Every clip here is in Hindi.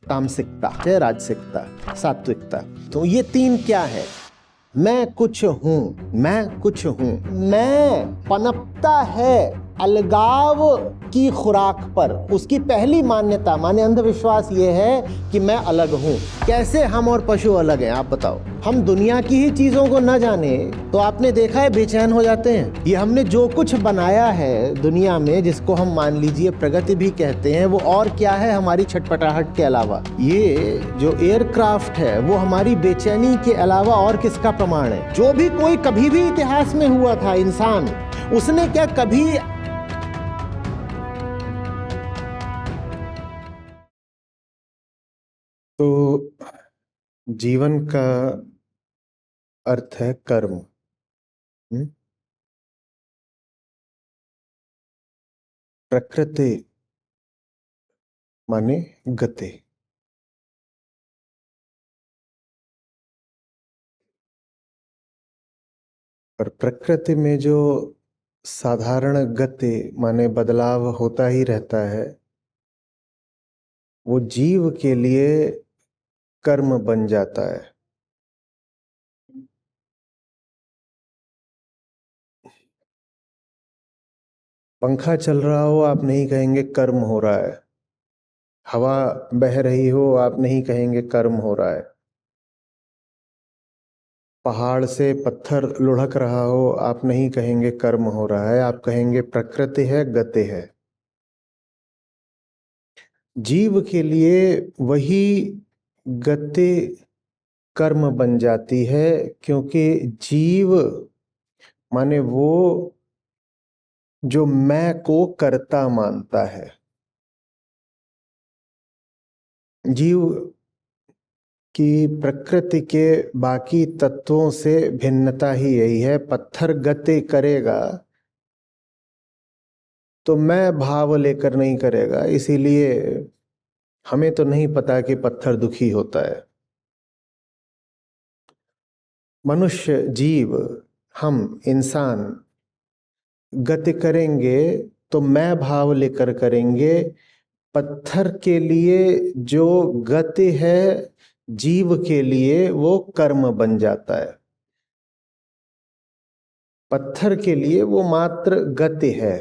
तामसिकता है, राजसिकता, सात्विकता। तो ये तीन क्या है? मैं कुछ हूं, मैं कुछ हूं। मैं पनपता है अलगाव की खुराक पर। उसकी पहली मान्यता माने अंधविश्वास ये है कि मैं अलग हूं। कैसे हम और पशु अलग हैं आप बताओ? हम दुनिया की ही चीजों को न जाने तो आपने देखा है बेचैन हो जाते हैं। ये हमने जो कुछ बनाया है दुनिया में, जिसको हम मान लीजिए प्रगति भी कहते हैं, वो और क्या है हमारी छटपटाहट के अलावा? ये जो एयरक्राफ्ट है वो हमारी बेचैनी के अलावा और किसका प्रमाण है? जो भी कोई कभी भी इतिहास में हुआ था इंसान, उसने क्या कभी तो जीवन का अर्थ है कर्म। प्रकृति माने गति। और प्रकृति में जो साधारण गति माने बदलाव होता ही रहता है, वो जीव के लिए कर्म बन जाता है। पंखा चल रहा हो आप नहीं कहेंगे कर्म हो रहा है। हवा बह रही हो आप नहीं कहेंगे कर्म हो रहा है। पहाड़ से पत्थर लुढ़क रहा हो आप नहीं कहेंगे कर्म हो रहा है, आप कहेंगे प्रकृति है, गति है। जीव के लिए वही गति कर्म बन जाती है, क्योंकि जीव माने वो जो मैं को कर्ता मानता है। जीव की प्रकृति के बाकी तत्वों से भिन्नता ही यही है। पत्थर गति करेगा तो मैं भाव लेकर नहीं करेगा, इसीलिए हमें तो नहीं पता कि पत्थर दुखी होता है। मनुष्य जीव हम इंसान गति करेंगे तो मैं भाव लेकर करेंगे। पत्थर के लिए जो गति है जीव के लिए वो कर्म बन जाता है। पत्थर के लिए वो मात्र गति है,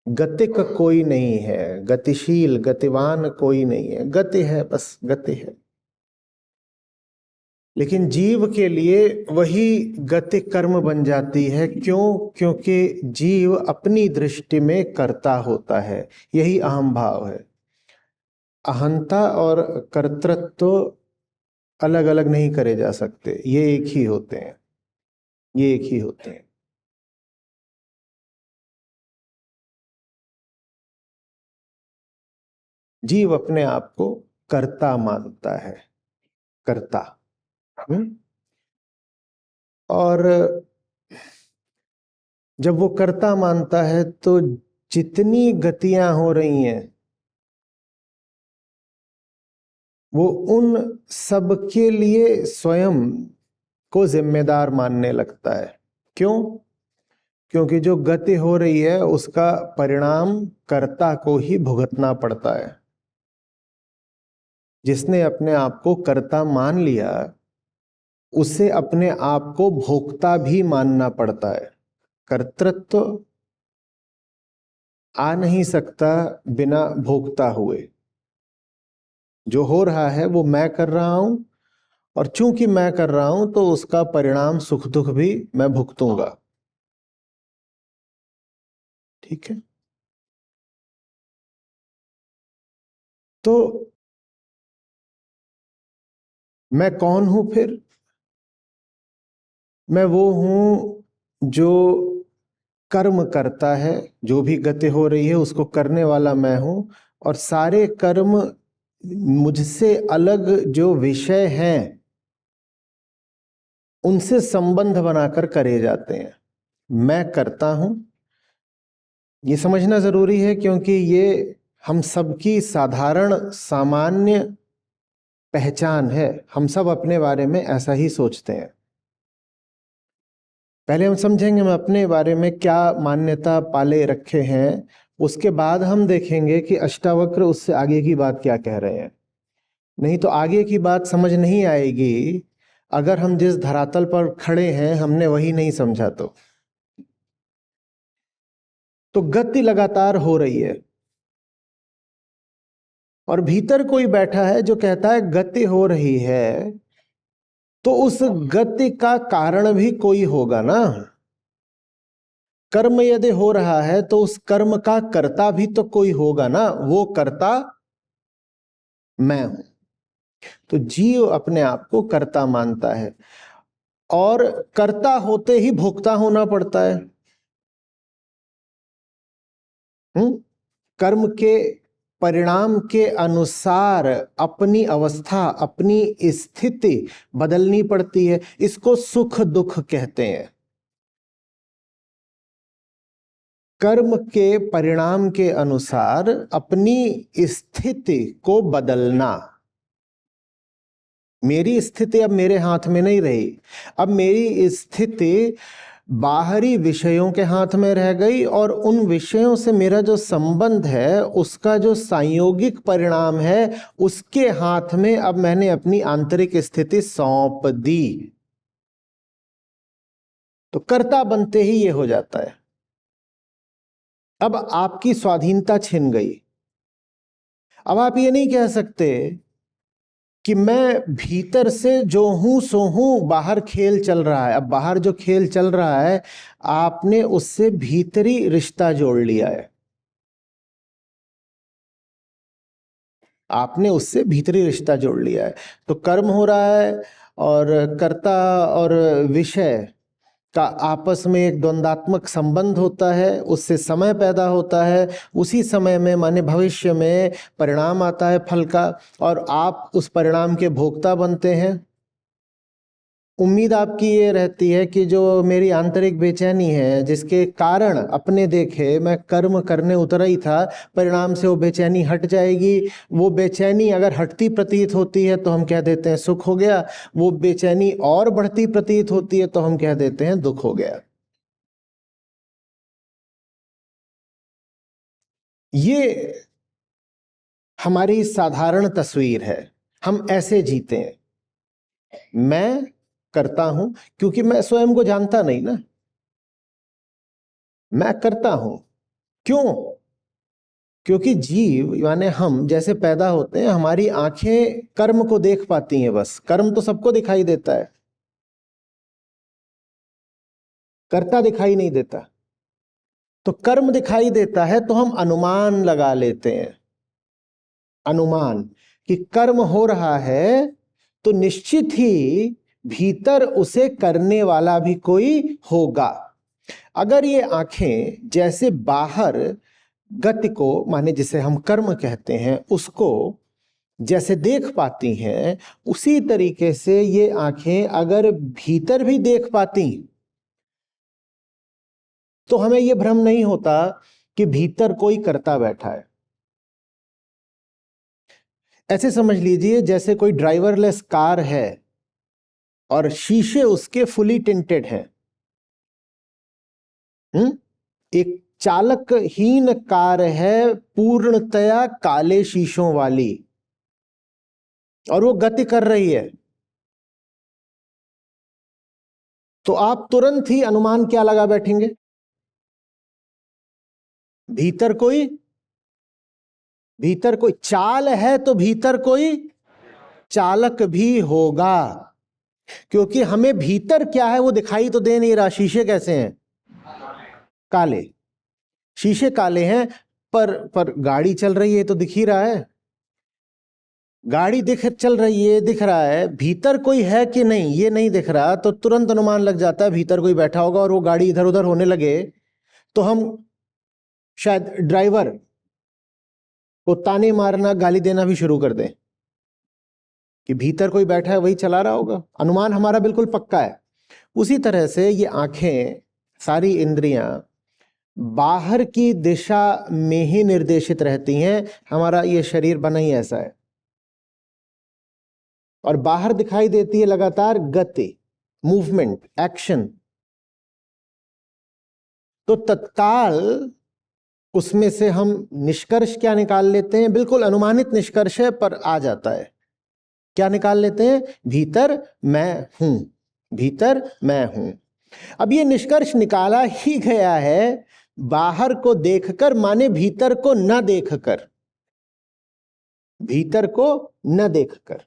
गतिक कोई नहीं है, गतिशील गतिवान कोई नहीं है, गति है, बस गति है। लेकिन जीव के लिए वही गति कर्म बन जाती है। क्यों? क्योंकि जीव अपनी दृष्टि में कर्ता होता है। यही अहम भाव है। अहंता और कर्तृत्व अलग अलग नहीं करे जा सकते, ये एक ही होते हैं, ये एक ही होते हैं। जीव अपने आप को कर्ता मानता है, कर्ता। और जब वो कर्ता मानता है तो जितनी गतियां हो रही हैं वो उन सब के लिए स्वयं को जिम्मेदार मानने लगता है। क्यों? क्योंकि जो गति हो रही है उसका परिणाम कर्ता को ही भुगतना पड़ता है। जिसने अपने आप को कर्ता मान लिया उसे अपने आप को भोक्ता भी मानना पड़ता है। कर्तृत्व आ नहीं सकता बिना भोक्ता हुए। जो हो रहा है वो मैं कर रहा हूं, और चूंकि मैं कर रहा हूं तो उसका परिणाम सुख दुख भी मैं भुगतूंगा। ठीक है? तो मैं कौन हूं फिर? मैं वो हूं जो कर्म करता है। जो भी गति हो रही है उसको करने वाला मैं हूं, और सारे कर्म मुझसे अलग जो विषय हैं उनसे संबंध बनाकर करे जाते हैं। मैं करता हूं, ये समझना जरूरी है, क्योंकि ये हम सबकी साधारण सामान्य पहचान है। हम सब अपने बारे में ऐसा ही सोचते हैं। पहले हम समझेंगे हम अपने बारे में क्या मान्यता पाले रखे हैं, उसके बाद हम देखेंगे कि अष्टावक्र उससे आगे की बात क्या कह रहे हैं। नहीं तो आगे की बात समझ नहीं आएगी अगर हम जिस धरातल पर खड़े हैं हमने वही नहीं समझा तो गति लगातार हो रही है और भीतर कोई बैठा है जो कहता है गति हो रही है, तो उस गति का कारण भी कोई होगा ना। कर्म यदि हो रहा है तो उस कर्म का कर्ता भी तो कोई होगा ना, वो कर्ता मैं हूं। तो जीव अपने आप को कर्ता मानता है और कर्ता होते ही भोक्ता होना पड़ता है। कर्म के परिणाम के अनुसार अपनी अवस्था, अपनी स्थिति बदलनी पड़ती है। इसको सुख दुख कहते हैं। कर्म के परिणाम के अनुसार अपनी स्थिति को बदलना। मेरी स्थिति अब मेरे हाथ में नहीं रही, अब मेरी स्थिति बाहरी विषयों के हाथ में रह गई और उन विषयों से मेरा जो संबंध है, उसका जो संयोगिक परिणाम है, उसके हाथ में अब मैंने अपनी आंतरिक स्थिति सौंप दी। तो कर्ता बनते ही ये हो जाता है। अब आपकी स्वाधीनता छिन गई। अब आप ये नहीं कह सकते कि मैं भीतर से जो हूं सो हूं, बाहर खेल चल रहा है। अब बाहर जो खेल चल रहा है, आपने उससे भीतरी रिश्ता जोड़ लिया है। आपने उससे भीतरी रिश्ता जोड़ लिया है। तो कर्म हो रहा है और कर्ता और विषय का आपस में एक द्वंद्वात्मक संबंध होता है, उससे समय पैदा होता है। उसी समय में माने भविष्य में परिणाम आता है फल का, और आप उस परिणाम के भोक्ता बनते हैं। उम्मीद आपकी ये रहती है कि जो मेरी आंतरिक बेचैनी है, जिसके कारण अपने देखे मैं कर्म करने उतरा ही था, परिणाम से वो बेचैनी हट जाएगी। वो बेचैनी अगर हटती प्रतीत होती है तो हम कह देते हैं सुख हो गया। वो बेचैनी और बढ़ती प्रतीत होती है तो हम कह देते हैं दुख हो गया। ये हमारी साधारण तस्वीर है। हम ऐसे जीते हैं। मैं करता हूं क्योंकि मैं स्वयं को जानता नहीं ना। मैं करता हूं क्यों? क्योंकि जीव यानी हम जैसे पैदा होते हैं, हमारी आंखें कर्म को देख पाती हैं। बस कर्म तो सबको दिखाई देता है, कर्ता दिखाई नहीं देता। तो कर्म दिखाई देता है तो हम अनुमान लगा लेते हैं। अनुमान कि कर्म हो रहा है तो निश्चित ही भीतर उसे करने वाला भी कोई होगा। अगर ये आंखें जैसे बाहर गति को, माने जिसे हम कर्म कहते हैं, उसको जैसे देख पाती हैं, उसी तरीके से ये आंखें अगर भीतर भी देख पाती तो हमें यह भ्रम नहीं होता कि भीतर कोई करता बैठा है। ऐसे समझ लीजिए जैसे कोई ड्राइवरलेस कार है और शीशे उसके फुली टिंटेड हैं। एक चालकहीन कार है, पूर्णतया काले शीशों वाली, और वो गति कर रही है। तो आप तुरंत ही अनुमान क्या लगा बैठेंगे? भीतर कोई चाल है तो भीतर कोई चालक भी होगा। क्योंकि हमें भीतर क्या है वो दिखाई तो दे नहीं रहा। शीशे कैसे हैं? काले। शीशे काले हैं, पर गाड़ी चल रही है तो दिख ही रहा है। गाड़ी चल रही है, दिख रहा है। भीतर कोई है कि नहीं ये नहीं दिख रहा, तो तुरंत अनुमान लग जाता है भीतर कोई बैठा होगा। और वो गाड़ी इधर उधर होने लगे तो हम शायद ड्राइवर को ताने मारना, गाली देना भी शुरू कर दें कि भीतर कोई बैठा है, वही चला रहा होगा। अनुमान हमारा बिल्कुल पक्का है। उसी तरह से ये आंखें, सारी इंद्रियां बाहर की दिशा में ही निर्देशित रहती हैं। हमारा ये शरीर बना ही ऐसा है और बाहर दिखाई देती है लगातार गति, मूवमेंट, एक्शन। तो तत्काल उसमें से हम निष्कर्ष क्या निकाल लेते हैं? बिल्कुल अनुमानित निष्कर्ष है पर आ जाता है क्या निकाल लेते हैं? भीतर मैं हूं, भीतर मैं हूं। अब ये निष्कर्ष निकाला ही गया है बाहर को देखकर, माने भीतर को न देखकर, भीतर को न देखकर।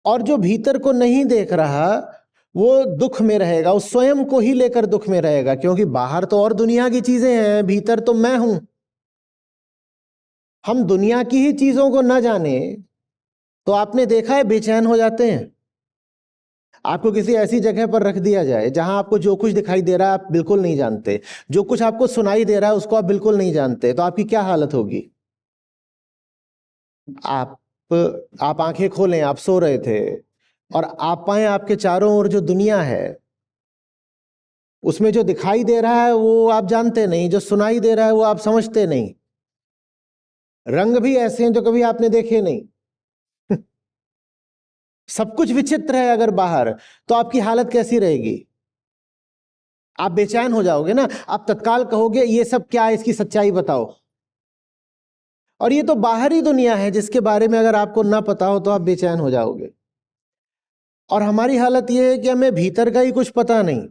और जो भीतर को नहीं देख रहा वो दुख में रहेगा, वो स्वयं को ही लेकर दुख में रहेगा, क्योंकि बाहर तो और दुनिया की चीजें हैं, भीतर तो मैं हूं। हम दुनिया की ही चीजों को न जाने तो आपने देखा है बेचैन हो जाते हैं। आपको किसी ऐसी जगह पर रख दिया जाए जहां आपको जो कुछ दिखाई दे रहा है आप बिल्कुल नहीं जानते, जो कुछ आपको सुनाई दे रहा है उसको आप बिल्कुल नहीं जानते, तो आपकी क्या हालत होगी? आप आप आंखें खोलें, आप सो रहे थे और आप पाए आपके चारों ओर जो दुनिया है उसमें जो दिखाई दे रहा है वो आप जानते नहीं, जो सुनाई दे रहा है वो आप समझते नहीं, रंग भी ऐसे हैं जो कभी आपने देखे नहीं। सब कुछ विचित्र है अगर बाहर, तो आपकी हालत कैसी रहेगी? आप बेचैन हो जाओगे ना, आप तत्काल कहोगे ये सब क्या है, इसकी सच्चाई बताओ। और ये तो बाहरी दुनिया है जिसके बारे में अगर आपको ना पता हो तो आप बेचैन हो जाओगे। और हमारी हालत ये है कि हमें भीतर का ही कुछ पता नहीं।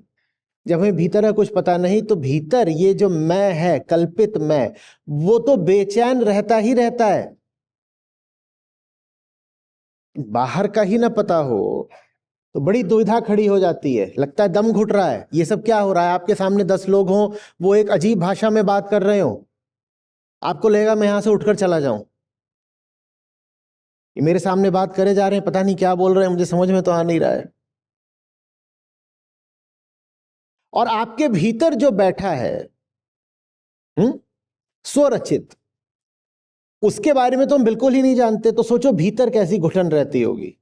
जब हमें भीतर का कुछ पता नहीं तो भीतर ये जो मैं है, कल्पित मैं, वो तो बेचैन रहता ही रहता है। बाहर का ही ना पता हो तो बड़ी दुविधा खड़ी हो जाती है, लगता है दम घुट रहा है, ये सब क्या हो रहा है। आपके सामने 10 लोग हों, वो एक अजीब भाषा में बात कर रहे हो, आपको लगेगा मैं यहां से उठकर चला जाऊं। ये मेरे सामने बात करे जा रहे हैं, पता नहीं क्या बोल रहे हैं, मुझे समझ में तो आ नहीं रहा है। और आपके भीतर जो बैठा है स्वरचित, उसके बारे में तो हम बिल्कुल ही नहीं जानते, तो सोचो भीतर कैसी घुटन रहती होगी।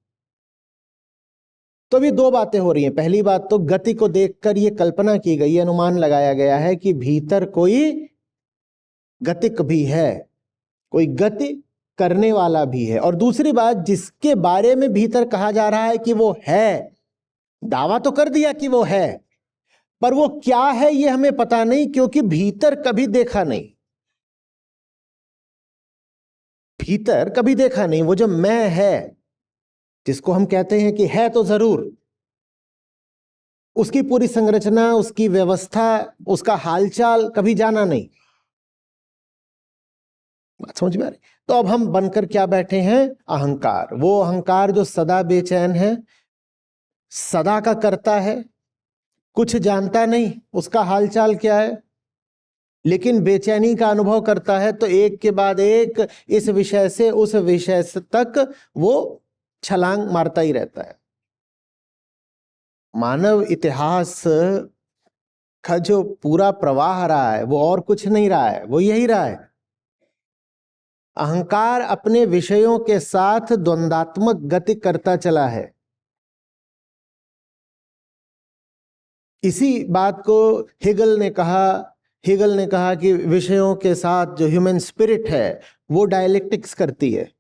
तो अभी दो बातें हो रही हैं। पहली बात तो गति को देखकर ये कल्पना की गई, अनुमान लगाया गया है कि भीतर कोई गतिक भी है, कोई गति करने वाला भी है। और दूसरी बात, जिसके बारे में भीतर कहा जा रहा है कि वो है, दावा तो कर दिया कि वो है, पर वो क्या है ये हमें पता नहीं, क्योंकि भीतर कभी देखा नहीं, भीतर कभी देखा नहीं। वो जो मैं है जिसको हम कहते हैं कि है तो जरूर, उसकी पूरी संरचना, उसकी व्यवस्था, उसका हालचाल कभी जाना नहीं। बात समझ में आ रही? तो अब हम बनकर क्या बैठे हैं? अहंकार। वो अहंकार जो सदा बेचैन है, सदा का करता है, कुछ जानता नहीं उसका हालचाल क्या है, लेकिन बेचैनी का अनुभव करता है, तो एक के बाद एक इस विषय से उस विषय तक वो छलांग मारता ही रहता है। मानव इतिहास का जो पूरा प्रवाह रहा है वो और कुछ नहीं रहा है, वो यही रहा है। अहंकार अपने विषयों के साथ द्वंद्वात्मक गति करता चला है। इसी बात को हेगल ने कहा कि विषयों के साथ जो ह्यूमन स्पिरिट है वो डायलेक्टिक्स करती है।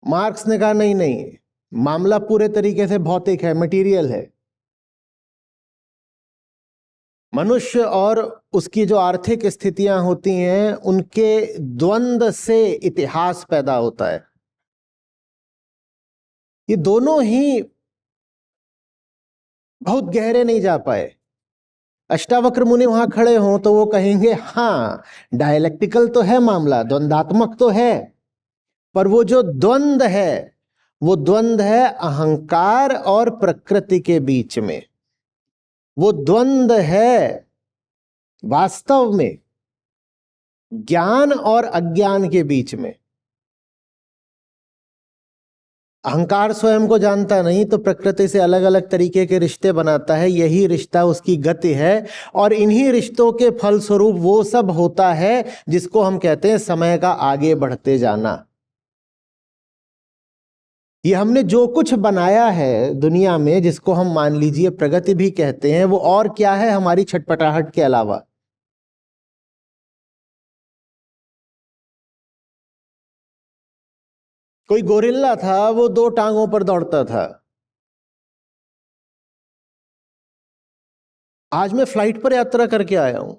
मार्क्स ने कहा नहीं नहीं, मामला पूरे तरीके से भौतिक है, मटेरियल है। मनुष्य और उसकी जो आर्थिक स्थितियां होती हैं उनके द्वंद्व से इतिहास पैदा होता है। ये दोनों ही बहुत गहरे नहीं जा पाए। अष्टावक्र मुनि वहां खड़े हों तो वो कहेंगे हाँ डायलेक्टिकल तो है मामला, द्वंद्वात्मक तो है, पर वो जो द्वंद्व है वो द्वंद्व है अहंकार और प्रकृति के बीच में। वो द्वंद्व है वास्तव में ज्ञान और अज्ञान के बीच में। अहंकार स्वयं को जानता नहीं तो प्रकृति से अलग अलग तरीके के रिश्ते बनाता है, यही रिश्ता उसकी गति है। और इन्हीं रिश्तों के फलस्वरूप वो सब होता है जिसको हम कहते हैं समय का आगे बढ़ते जाना। ये हमने जो कुछ बनाया है दुनिया में, जिसको हम मान लीजिए प्रगति भी कहते हैं, वो और क्या है हमारी छटपटाहट के अलावा। कोई गोरिल्ला था, वो 2 टांगों पर दौड़ता था। आज मैं फ्लाइट पर यात्रा करके आया हूं।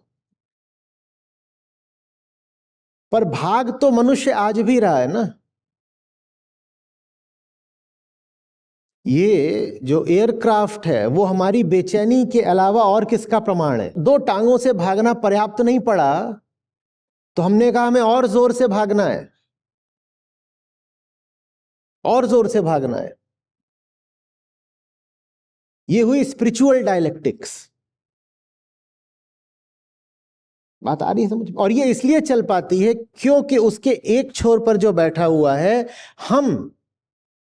पर भाग तो मनुष्य आज भी रहा है ना। ये जो एयरक्राफ्ट है वो हमारी बेचैनी के अलावा और किसका प्रमाण है? दो टांगों से भागना पर्याप्त नहीं पड़ा तो हमने कहा हमें और जोर से भागना है, और जोर से भागना है। ये हुई स्पिरिचुअल डायलेक्टिक्स। बात आ रही है समझ? और ये इसलिए चल पाती है क्योंकि उसके एक छोर पर जो बैठा हुआ है, हम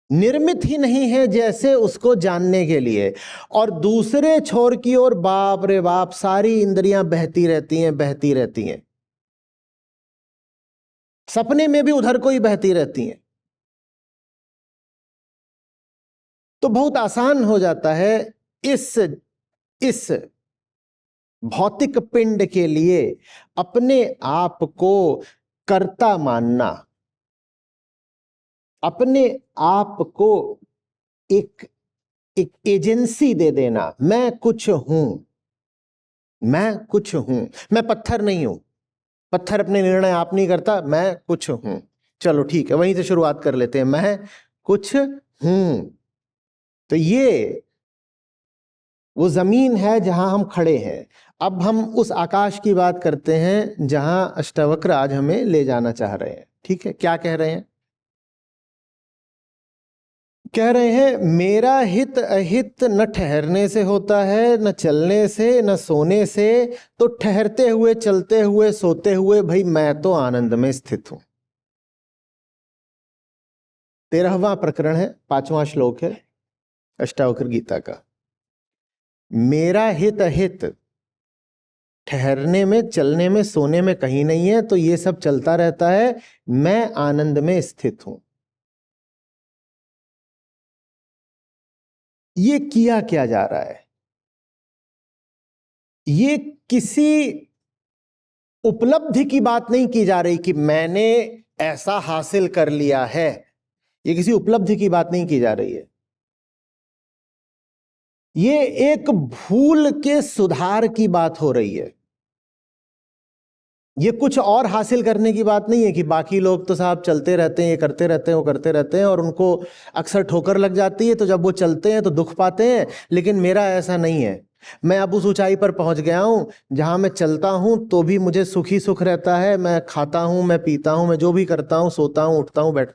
निर्मित ही नहीं है जैसे उसको जानने के लिए, और दूसरे छोर की ओर बाप रे बाप सारी इंद्रियां बहती रहती हैं, बहती रहती हैं। सपने में भी उधर को ही बहती रहती हैं। तो बहुत आसान हो जाता है इस भौतिक पिंड के लिए अपने आप को कर्ता मानना, अपने आप को एक एजेंसी दे देना। मैं कुछ हूं, मैं कुछ हूं, मैं पत्थर नहीं हूं। पत्थर अपने निर्णय आप नहीं करता, मैं कुछ हूं। चलो ठीक है, वहीं से शुरुआत कर लेते हैं। मैं कुछ हूं। तो ये वो जमीन है जहां हम खड़े हैं। अब हम उस आकाश की बात करते हैं जहां अष्टावक्र आज हमें ले जाना चाह रहे हैं। ठीक है, क्या कह रहे हैं? कह रहे हैं मेरा हित अहित न ठहरने से होता है, न चलने से, न सोने से। तो ठहरते हुए, चलते हुए, सोते हुए भाई मैं तो आनंद में स्थित हूं। 13वां प्रकरण है, 5वां श्लोक है अष्टावक्र गीता का। मेरा हित अहित ठहरने में, चलने में, सोने में कहीं नहीं है, तो ये सब चलता रहता है, मैं आनंद में स्थित हूं। ये किया क्या जा रहा है? ये किसी उपलब्धि की बात नहीं की जा रही कि मैंने ऐसा हासिल कर लिया है। ये किसी उपलब्धि की बात नहीं की जा रही है। ये एक भूल के सुधार की बात हो रही है। ये कुछ और हासिल करने की बात नहीं है कि बाकी लोग तो साहब चलते रहते हैं, ये करते रहते हैं, वो करते रहते हैं, और उनको अक्सर ठोकर लग जाती है, तो जब वो चलते हैं तो दुख पाते हैं। लेकिन मेरा ऐसा नहीं है। मैं अब उस ऊंचाई पर पहुंच गया हूं जहां मैं चलता हूं तो भी मुझे सुख ही सुख रहता है। मैं खाता हूं, मैं पीता हूं, मैं जो भी करता हूं, सोता हूं, उठता हूं,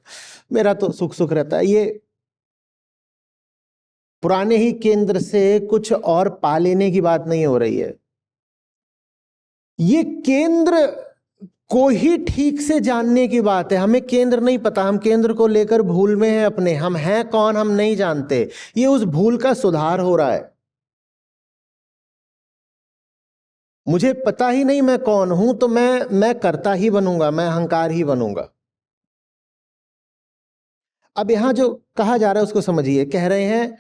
मेरा तो सुख सुख रहता है। ये पुराने ही केंद्र से कुछ और पा लेने की बात नहीं हो रही है। ये केंद्र को ही ठीक से जानने की बात है। हमें केंद्र नहीं पता, हम केंद्र को लेकर भूल में हैं अपने। हम हैं कौन हम नहीं जानते। ये उस भूल का सुधार हो रहा है। मुझे पता ही नहीं मैं कौन हूं, तो मैं करता ही बनूंगा, मैं अहंकार ही बनूंगा। अब यहां जो कहा जा रहा है उसको समझिए। कह रहे हैं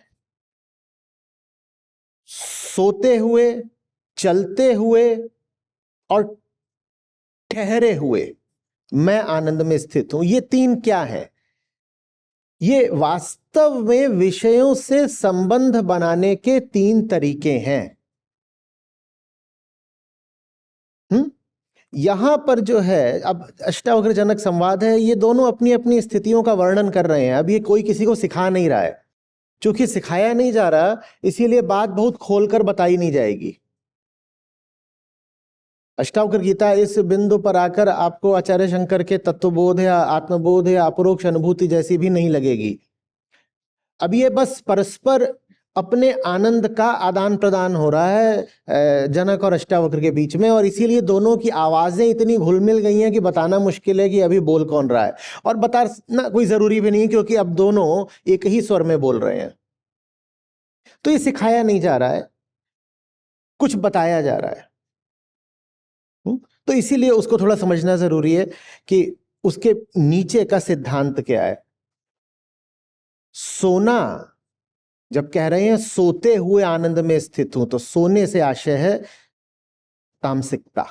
सोते हुए, चलते हुए और ठहरे हुए मैं आनंद में स्थित हूं। ये तीन क्या है? ये वास्तव में विषयों से संबंध बनाने के तीन तरीके हैं। यहां पर जो है, अब अष्टावक्र जनक संवाद है, ये दोनों अपनी अपनी स्थितियों का वर्णन कर रहे हैं। अब ये कोई किसी को सिखा नहीं रहा है। चूंकि सिखाया नहीं जा रहा, इसीलिए बात बहुत खोलकर बताई नहीं जाएगी। अष्टावक्र गीता इस बिंदु पर आकर आपको आचार्य शंकर के तत्वबोध या आत्मबोध या अपरोक्ष अनुभूति जैसी भी नहीं लगेगी। अब ये बस परस्पर अपने आनंद का आदान प्रदान हो रहा है जनक और अष्टावक्र के बीच में, और इसीलिए दोनों की आवाजें इतनी घुल मिल गई हैं कि बताना मुश्किल है कि अभी बोल कौन रहा है। और बताना कोई जरूरी भी नहीं, क्योंकि अब दोनों एक ही स्वर में बोल रहे हैं। तो ये सिखाया नहीं जा रहा है, कुछ बताया जा रहा है। तो इसीलिए उसको थोड़ा समझना जरूरी है कि उसके नीचे का सिद्धांत क्या है। सोना, जब कह रहे हैं सोते हुए आनंद में स्थित हूं, तो सोने से आशय है तामसिकता।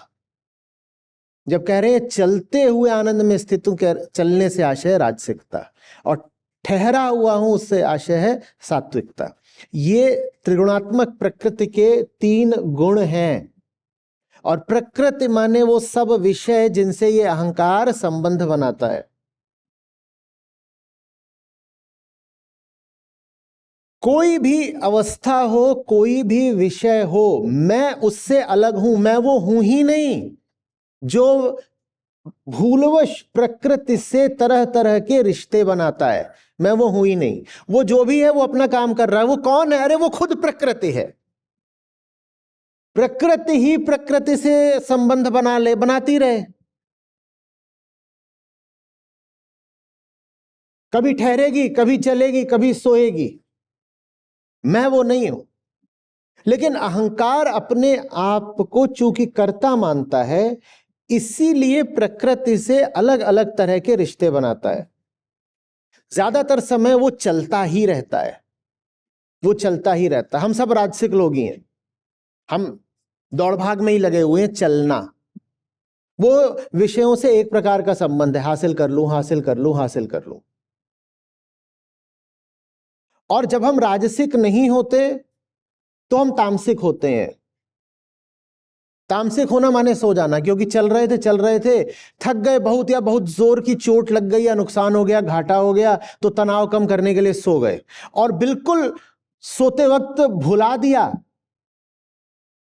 जब कह रहे हैं चलते हुए आनंद में स्थित हूं, चलने से आशय है राजसिकता। और ठहरा हुआ हूं, उससे आशय है सात्विकता। ये त्रिगुणात्मक प्रकृति के तीन गुण हैं। और प्रकृति माने वो सब विषय जिनसे ये अहंकार संबंध बनाता है। कोई भी अवस्था हो, कोई भी विषय हो, मैं उससे अलग हूं, मैं वो हूं ही नहीं। जो भूलवश प्रकृति से तरह तरह के रिश्ते बनाता है, मैं वो हूं ही नहीं। वो जो भी है वो अपना काम कर रहा है। वो कौन है? अरे वो खुद प्रकृति है। प्रकृति ही प्रकृति से संबंध बनाती रहे। कभी ठहरेगी, कभी चलेगी, कभी सोएगी। मैं वो नहीं हूं। लेकिन अहंकार अपने आप को चूंकि कर्ता मानता है, इसीलिए प्रकृति से अलग अलग तरह के रिश्ते बनाता है। ज्यादातर समय वो चलता ही रहता है, वो चलता ही रहता है। हम सब राजसिक लोग ही हैं। हम दौड़ भाग में ही लगे हुए हैं। चलना, वो विषयों से एक प्रकार का संबंध है, हासिल कर लूं, हासिल कर लूं, हासिल कर लूं। और जब हम राजसिक नहीं होते तो हम तामसिक होते हैं। तामसिक होना माने सो जाना, क्योंकि चल रहे थे, थक गए बहुत, या बहुत जोर की चोट लग गई, या नुकसान हो गया, घाटा हो गया, तो तनाव कम करने के लिए सो गए। और बिल्कुल सोते वक्त भुला दिया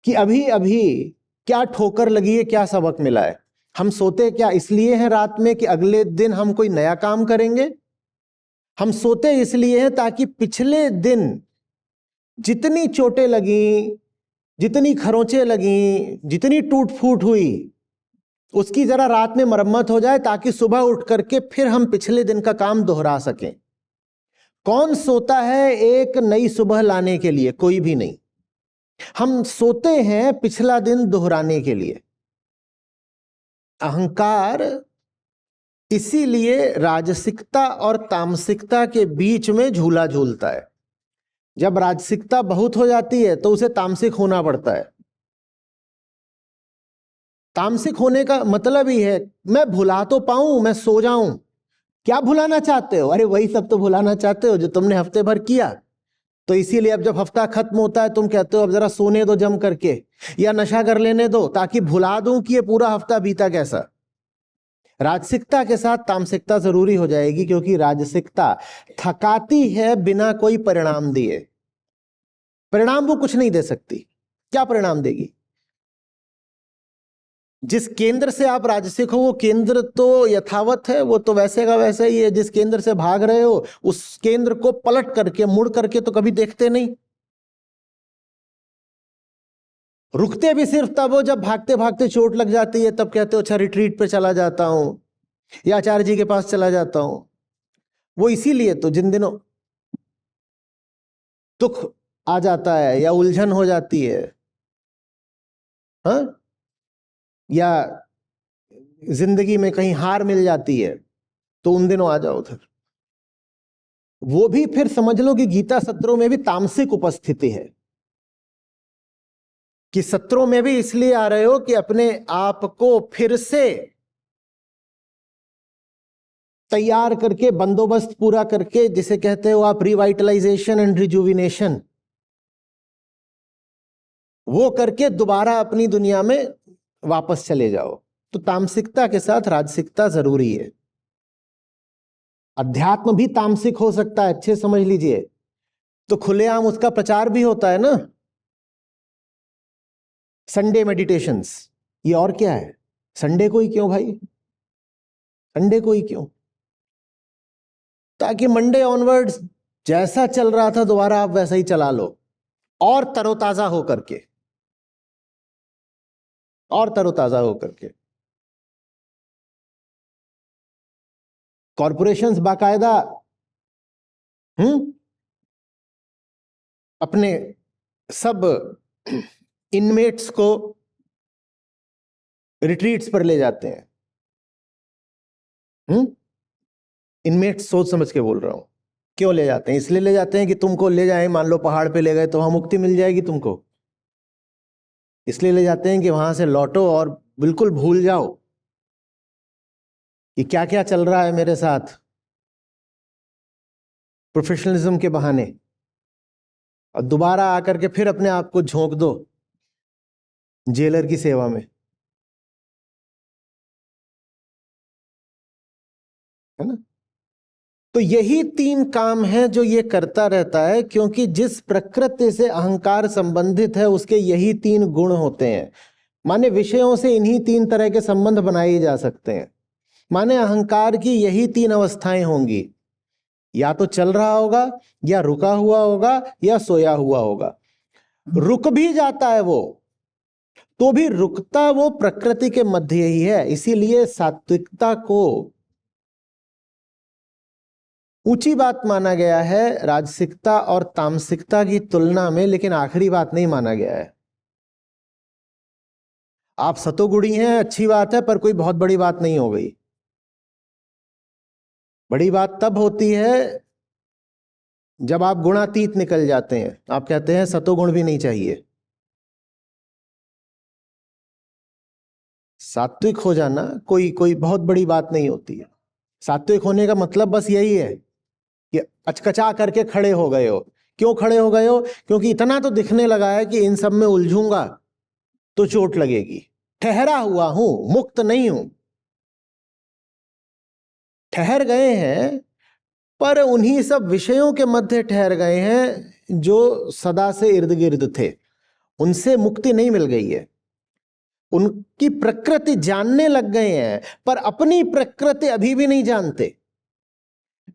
कि अभी अभी क्या ठोकर लगी है, क्या सबक मिला है। हम सोते क्या इसलिए हैं रात में कि अगले दिन हम कोई नया काम करेंगे? हम सोते इसलिए हैं ताकि पिछले दिन जितनी चोटें लगी, जितनी खरोंचें लगी, जितनी टूट फूट हुई, उसकी जरा रात में मरम्मत हो जाए, ताकि सुबह उठ करके फिर हम पिछले दिन का काम दोहरा सकें। कौन सोता है एक नई सुबह लाने के लिए? कोई भी नहीं। हम सोते हैं पिछला दिन दोहराने के लिए। अहंकार इसीलिए राजसिकता और तामसिकता के बीच में झूला झूलता है। जब राजसिकता बहुत हो जाती है तो उसे तामसिक होना पड़ता है। तामसिक होने का मतलब ही है मैं भुला तो पाऊं, मैं सो जाऊं। क्या भुलाना चाहते हो? अरे वही सब तो भुलाना चाहते हो जो तुमने हफ्ते भर किया। तो इसीलिए अब जब हफ्ता खत्म होता है तुम कहते हो अब जरा सोने दो जम करके, या नशा कर लेने दो ताकि भुला दूं कि ये पूरा हफ्ता बीता कैसा। राजसिकता के साथ तामसिकता जरूरी हो जाएगी, क्योंकि राजसिकता थकाती है बिना कोई परिणाम दिए। परिणाम वो कुछ नहीं दे सकती। क्या परिणाम देगी? जिस केंद्र से आप राजसिक हो वो केंद्र तो यथावत है, वो तो वैसे का वैसा ही है। जिस केंद्र से भाग रहे हो उस केंद्र को पलट करके, मुड़ करके तो कभी देखते नहीं। रुकते भी सिर्फ तब हो जब भागते भागते चोट लग जाती है, तब कहते हो अच्छा रिट्रीट पे चला जाता हूं, या आचार्य जी के पास चला जाता हूं। वो इसीलिए तो जिन दिनों दुख आ जाता है या उलझन हो जाती है, हाँ, या जिंदगी में कहीं हार मिल जाती है, तो उन दिनों आ जाओ उधर। वो भी फिर समझ लो कि गीता सत्रों में भी तामसिक उपस्थिति है, कि सत्रों में भी इसलिए आ रहे हो कि अपने आप को फिर से तैयार करके, बंदोबस्त पूरा करके, जिसे कहते हो आप रिवाइटलाइजेशन एंड रिजुविनेशन, वो करके दोबारा अपनी दुनिया में वापस चले जाओ। तो तामसिकता के साथ राजसिकता जरूरी है। अध्यात्म भी तामसिक हो सकता है, अच्छे समझ लीजिए। तो खुलेआम उसका प्रचार भी होता है ना, संडे मेडिटेशंस। ये और क्या है? संडे को ही क्यों भाई? संडे को ही क्यों? ताकि मंडे ऑनवर्ड्स जैसा चल रहा था दोबारा आप वैसा ही चला लो, और तरोताजा हो करके, और तरोताजा हो करके। कॉरपोरेशंस बाकायदा अपने सब इनमेट्स को रिट्रीट्स पर ले जाते हैं। इनमेट्स सोच समझ के बोल रहा हूं। क्यों ले जाते हैं? इसलिए ले जाते हैं कि तुमको ले जाए, मान लो पहाड़ पे ले गए तो वहां मुक्ति मिल जाएगी तुमको। इसलिए ले जाते हैं कि वहां से लौटो और बिल्कुल भूल जाओ कि क्या क्या चल रहा है मेरे साथ, प्रोफेशनलिज्म के बहाने, और दोबारा आकर के फिर अपने आप को झोंक दो जेलर की सेवा में, है ना। तो यही तीन काम है जो ये करता रहता है, क्योंकि जिस प्रकृति से अहंकार संबंधित है उसके यही तीन गुण होते हैं। माने विषयों से इन्हीं तीन तरह के संबंध बनाए जा सकते हैं। माने अहंकार की यही तीन अवस्थाएं होंगी, या तो चल रहा होगा, या रुका हुआ होगा, या सोया हुआ होगा। रुक भी जाता है वो, तो भी रुकता वो प्रकृति के मध्य ही है। इसीलिए सात्विकता को ऊंची बात माना गया है राजसिकता और तामसिकता की तुलना में, लेकिन आखिरी बात नहीं माना गया है। आप सतोगुणी हैं, अच्छी बात है, पर कोई बहुत बड़ी बात नहीं हो गई। बड़ी बात तब होती है जब आप गुणातीत निकल जाते हैं। आप कहते हैं सतोगुण भी नहीं चाहिए। सात्विक हो जाना कोई कोई बहुत बड़ी बात नहीं होती है। सात्विक होने का मतलब बस यही है कि अचकचा करके खड़े हो गए हो। क्यों खड़े हो गए हो? क्योंकि इतना तो दिखने लगा है कि इन सब में उलझूंगा तो चोट लगेगी। ठहरा हुआ हूं, मुक्त नहीं हूं। ठहर गए हैं, पर उन्हीं सब विषयों के मध्य ठहर गए हैं जो सदा से इर्द गिर्द थे। उनसे मुक्ति नहीं मिल गई है। उनकी प्रकृति जानने लग गए हैं, पर अपनी प्रकृति अभी भी नहीं जानते।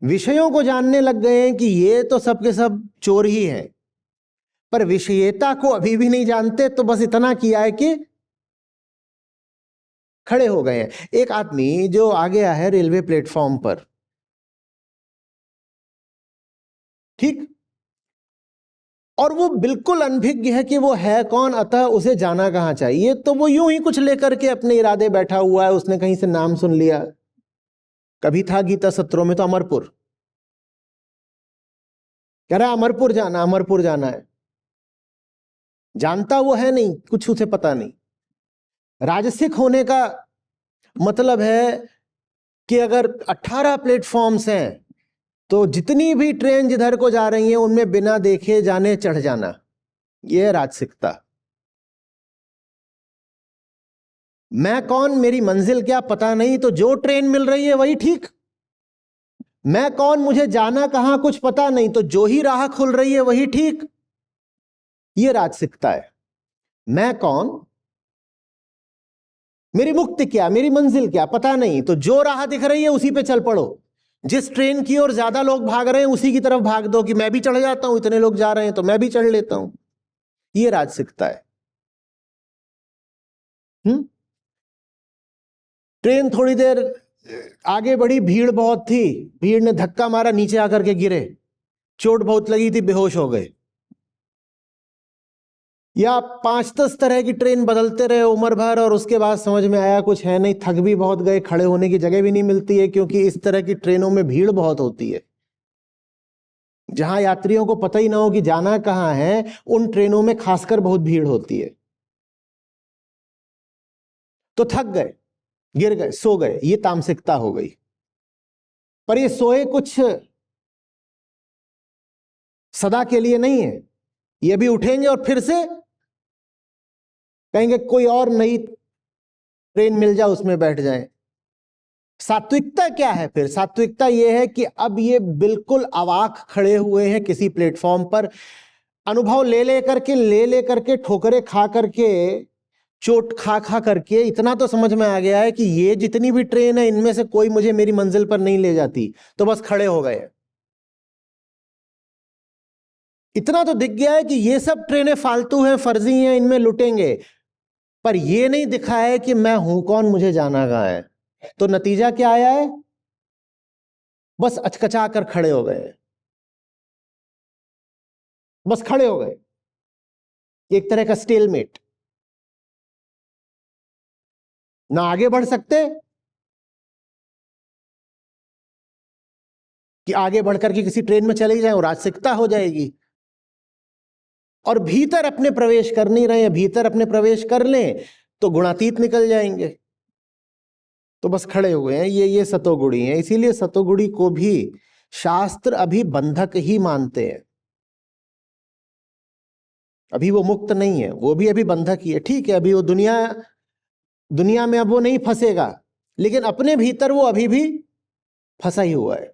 विषयों को जानने लग गए हैं कि ये तो सबके सब चोर ही हैं, पर विषयता को अभी भी नहीं जानते। तो बस इतना किया है कि खड़े हो गए हैं। एक आदमी जो आ गया है रेलवे प्लेटफॉर्म पर, ठीक, और वो बिल्कुल अनभिज्ञ है कि वो है कौन, अतः उसे जाना कहां चाहिए। तो वो यूं ही कुछ लेकर के अपने इरादे बैठा हुआ है। उसने कहीं से नाम सुन लिया, कभी था गीता सत्रों में तो अमरपुर, कह रहा है अमरपुर जाना, अमरपुर जाना है। जानता वो है नहीं, कुछ उसे पता नहीं। राजसिक होने का मतलब है कि अगर 18 प्लेटफॉर्म्स हैं तो जितनी भी ट्रेन जिधर को जा रही हैं उनमें बिना देखे जाने चढ़ जाना, यह है राजसिकता। मैं कौन, मेरी मंजिल क्या, पता नहीं, तो जो ट्रेन मिल रही है वही ठीक। मैं कौन, मुझे जाना कहां, कुछ पता नहीं, तो जो ही राह खुल रही है वही ठीक। यह राजसिकता है। मैं कौन, मेरी मुक्ति क्या, मेरी मंजिल क्या, पता नहीं, तो जो राह दिख रही है उसी पे चल पड़ो। जिस ट्रेन की ओर ज्यादा लोग भाग रहे हैं उसी की तरफ भाग दो कि मैं भी चढ़ जाता हूं, इतने लोग जा रहे हैं तो मैं भी चढ़ लेता हूं। यह राजसिकता है। ट्रेन थोड़ी देर आगे बढ़ी, भीड़ बहुत थी, भीड़ ने धक्का मारा, नीचे आकर के गिरे, चोट बहुत लगी थी, बेहोश हो गए। या 5-10 तरह की ट्रेन बदलते रहे उम्र भर, और उसके बाद समझ में आया कुछ है नहीं, थक भी बहुत गए, खड़े होने की जगह भी नहीं मिलती है, क्योंकि इस तरह की ट्रेनों में भीड़ बहुत होती है। जहां यात्रियों को पता ही ना हो कि जाना कहां है, उन ट्रेनों में खासकर बहुत भीड़ होती है। तो थक गए, गिर गए, सो गए, ये तामसिकता हो गई। पर ये सोए कुछ सदा के लिए नहीं है। ये भी उठेंगे और फिर से कहेंगे कोई और नई ट्रेन मिल जाए उसमें बैठ जाएं। सात्विकता क्या है फिर? सात्विकता यह है कि अब ये बिल्कुल अवाक खड़े हुए हैं किसी प्लेटफॉर्म पर, अनुभव ले करके ठोकरे खा करके, चोट खा खा करके इतना तो समझ में आ गया है कि ये जितनी भी ट्रेन है इनमें से कोई मुझे मेरी मंजिल पर नहीं ले जाती, तो बस खड़े हो गए। इतना तो दिख गया है कि ये सब ट्रेनें फालतू हैं, फर्जी हैं, इनमें लुटेंगे, पर ये नहीं दिखा है कि मैं हूं कौन, मुझे जाना कहां है। तो नतीजा क्या आया है? बस अचकचा कर खड़े हो गए, बस खड़े हो गए, एक तरह का स्टेलमेट। ना आगे बढ़ सकते कि आगे बढ़कर के किसी ट्रेन में चले जाएं और राजसिकता हो जाएगी, और भीतर अपने प्रवेश कर नहीं रहे हैं, भीतर अपने प्रवेश कर लें तो गुणातीत निकल जाएंगे। तो बस खड़े हुए हैं, ये सतोगुणी है। इसीलिए सतोगुणी को भी शास्त्र अभी बंधक ही मानते हैं। अभी वो मुक्त नहीं है, वो भी अभी बंधक ही है। ठीक है, अभी वो दुनिया में अब वो नहीं फंसेगा, लेकिन अपने भीतर वो अभी भी फंसा ही हुआ है।